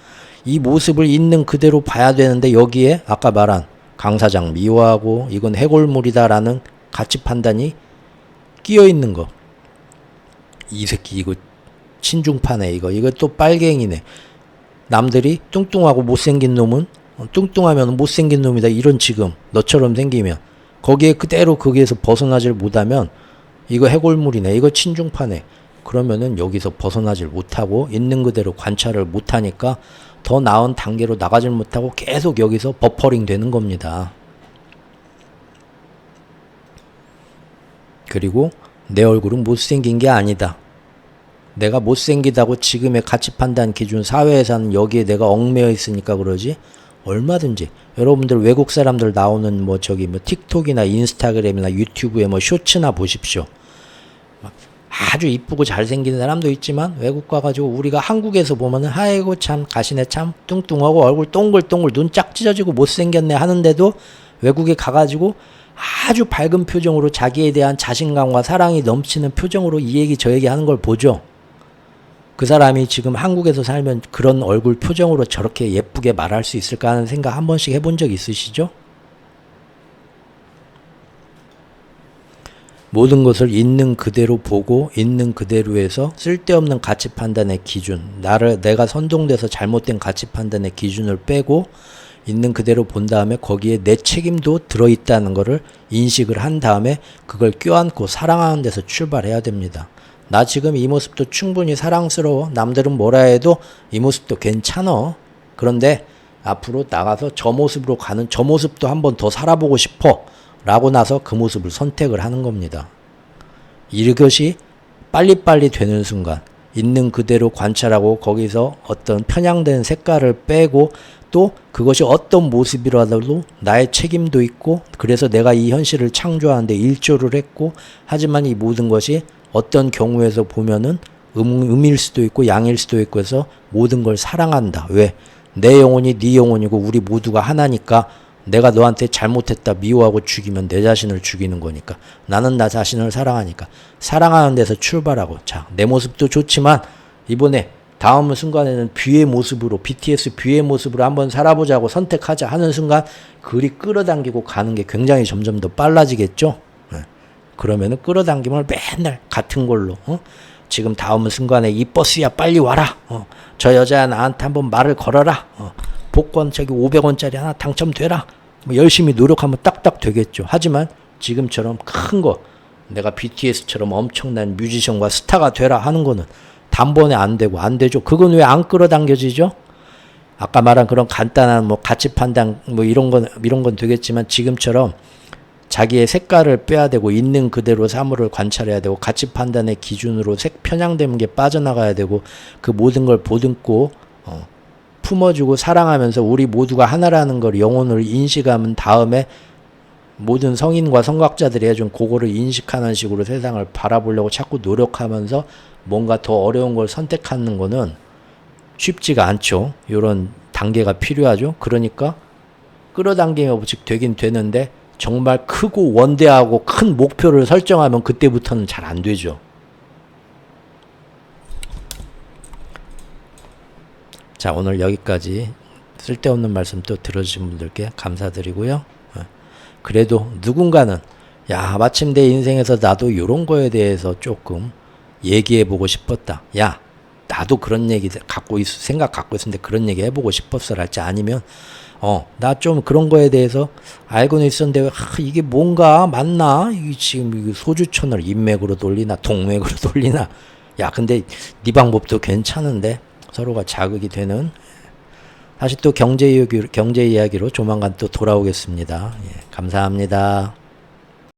이 모습을 있는 그대로 봐야 되는데 여기에 아까 말한 강사장 미워하고 이건 해골물이다 라는 가치 판단이 끼어 있는 거. 이 새끼 이거 친중파네 이거 또 빨갱이네. 남들이 뚱뚱하고 못생긴 놈은 뚱뚱하면 못생긴 놈이다 이런 지금 너처럼 생기면 거기에 그대로 거기에서 벗어나질 못하면 이거 해골물이네, 이거 친중파네, 그러면은 여기서 벗어나질 못하고 있는 그대로 관찰을 못하니까 더 나은 단계로 나가질 못하고 계속 여기서 버퍼링 되는 겁니다. 그리고 내 얼굴은 못생긴 게 아니다. 내가 못생기다고 지금의 가치 판단 기준 사회에서는 여기에 내가 얽매여 있으니까 그러지, 얼마든지 여러분들 외국 사람들 나오는 뭐 저기 뭐 틱톡이나 인스타그램이나 유튜브에 뭐 쇼츠나 보십시오. 아주 이쁘고 잘생긴 사람도 있지만 외국 가가지고 우리가 한국에서 보면은 아이고 참 가시네 참 뚱뚱하고 얼굴 동글동글 눈 짝 찢어지고 못생겼네 하는데도 외국에 가가지고 아주 밝은 표정으로 자기에 대한 자신감과 사랑이 넘치는 표정으로 이 얘기 저 얘기 하는 걸 보죠. 그 사람이 지금 한국에서 살면 그런 얼굴 표정으로 저렇게 예쁘게 말할 수 있을까 하는 생각 한 번씩 해본 적 있으시죠? 모든 것을 있는 그대로 보고 있는 그대로 해서 쓸데없는 가치 판단의 기준, 내가 선동돼서 잘못된 가치 판단의 기준을 빼고 있는 그대로 본 다음에 거기에 내 책임도 들어있다는 것을 인식을 한 다음에 그걸 껴안고 사랑하는 데서 출발해야 됩니다. 나 지금 이 모습도 충분히 사랑스러워. 남들은 뭐라 해도 이 모습도 괜찮어. 그런데 앞으로 나가서 저 모습으로 가는 저 모습도 한번 더 살아보고 싶어. 라고 나서 그 모습을 선택을 하는 겁니다. 이것이 빨리빨리 되는 순간 있는 그대로 관찰하고 거기서 어떤 편향된 색깔을 빼고 또 그것이 어떤 모습이라도 나의 책임도 있고 그래서 내가 이 현실을 창조하는데 일조를 했고 하지만 이 모든 것이 어떤 경우에서 보면은 음일 수도 있고 양일 수도 있고 해서 모든 걸 사랑한다. 왜? 내 영혼이 네 영혼이고 우리 모두가 하나니까 내가 너한테 잘못했다 미워하고 죽이면 내 자신을 죽이는 거니까 나는 나 자신을 사랑하니까 사랑하는 데서 출발하고 자, 내 모습도 좋지만 이번에 다음 순간에는 뷰의 모습으로 BTS 뷰의 모습으로 한번 살아보자고 선택하자 하는 순간 그리 끌어당기고 가는 게 굉장히 점점 더 빨라지겠죠. 그러면은 끌어당김을 맨날 같은 걸로 지금 다음 순간에 이 버스야 빨리 와라. 저 여자야 나한테 한번 말을 걸어라. 복권 저기 500원짜리 하나 당첨되라. 뭐 열심히 노력하면 딱딱 되겠죠. 하지만 지금처럼 큰 거 내가 BTS처럼 엄청난 뮤지션과 스타가 되라 하는 거는 단번에 안 되고 안 되죠. 그건 왜 안 끌어당겨지죠? 아까 말한 그런 간단한 뭐 가치 판단 뭐 이런 건 되겠지만 지금처럼 자기의 색깔을 빼야 되고 있는 그대로 사물을 관찰해야 되고 가치 판단의 기준으로 편향되는 게 빠져나가야 되고 그 모든 걸 보듬고 품어주고 사랑하면서 우리 모두가 하나라는 걸 영혼을 인식하면 다음에 모든 성인과 성각자들이 해준 그거를 인식하는 식으로 세상을 바라보려고 자꾸 노력하면서 뭔가 더 어려운 걸 선택하는 거는 쉽지가 않죠. 이런 단계가 필요하죠. 그러니까 끌어당김의 법칙 되긴 되는데 정말 크고 원대하고 큰 목표를 설정하면 그때부터는 잘 안 되죠. 자, 오늘 여기까지 쓸데없는 말씀 또 들어주신 분들께 감사드리고요. 그래도 누군가는 야, 마침 내 인생에서 나도 이런 거에 대해서 조금 얘기해보고 싶었다. 야, 나도 그런 얘기 생각 갖고 있었는데 그런 얘기 해보고 싶었어. 랄지 아니면 나 좀 그런 거에 대해서 알고는 있었는데 이게 뭔가 맞나? 이게 지금 소주천을 인맥으로 돌리나 동맥으로 돌리나? 야, 근데 네 방법도 괜찮은데 서로가 자극이 되는 다시 또 경제 이야기로 조만간 또 돌아오겠습니다. 예, 감사합니다.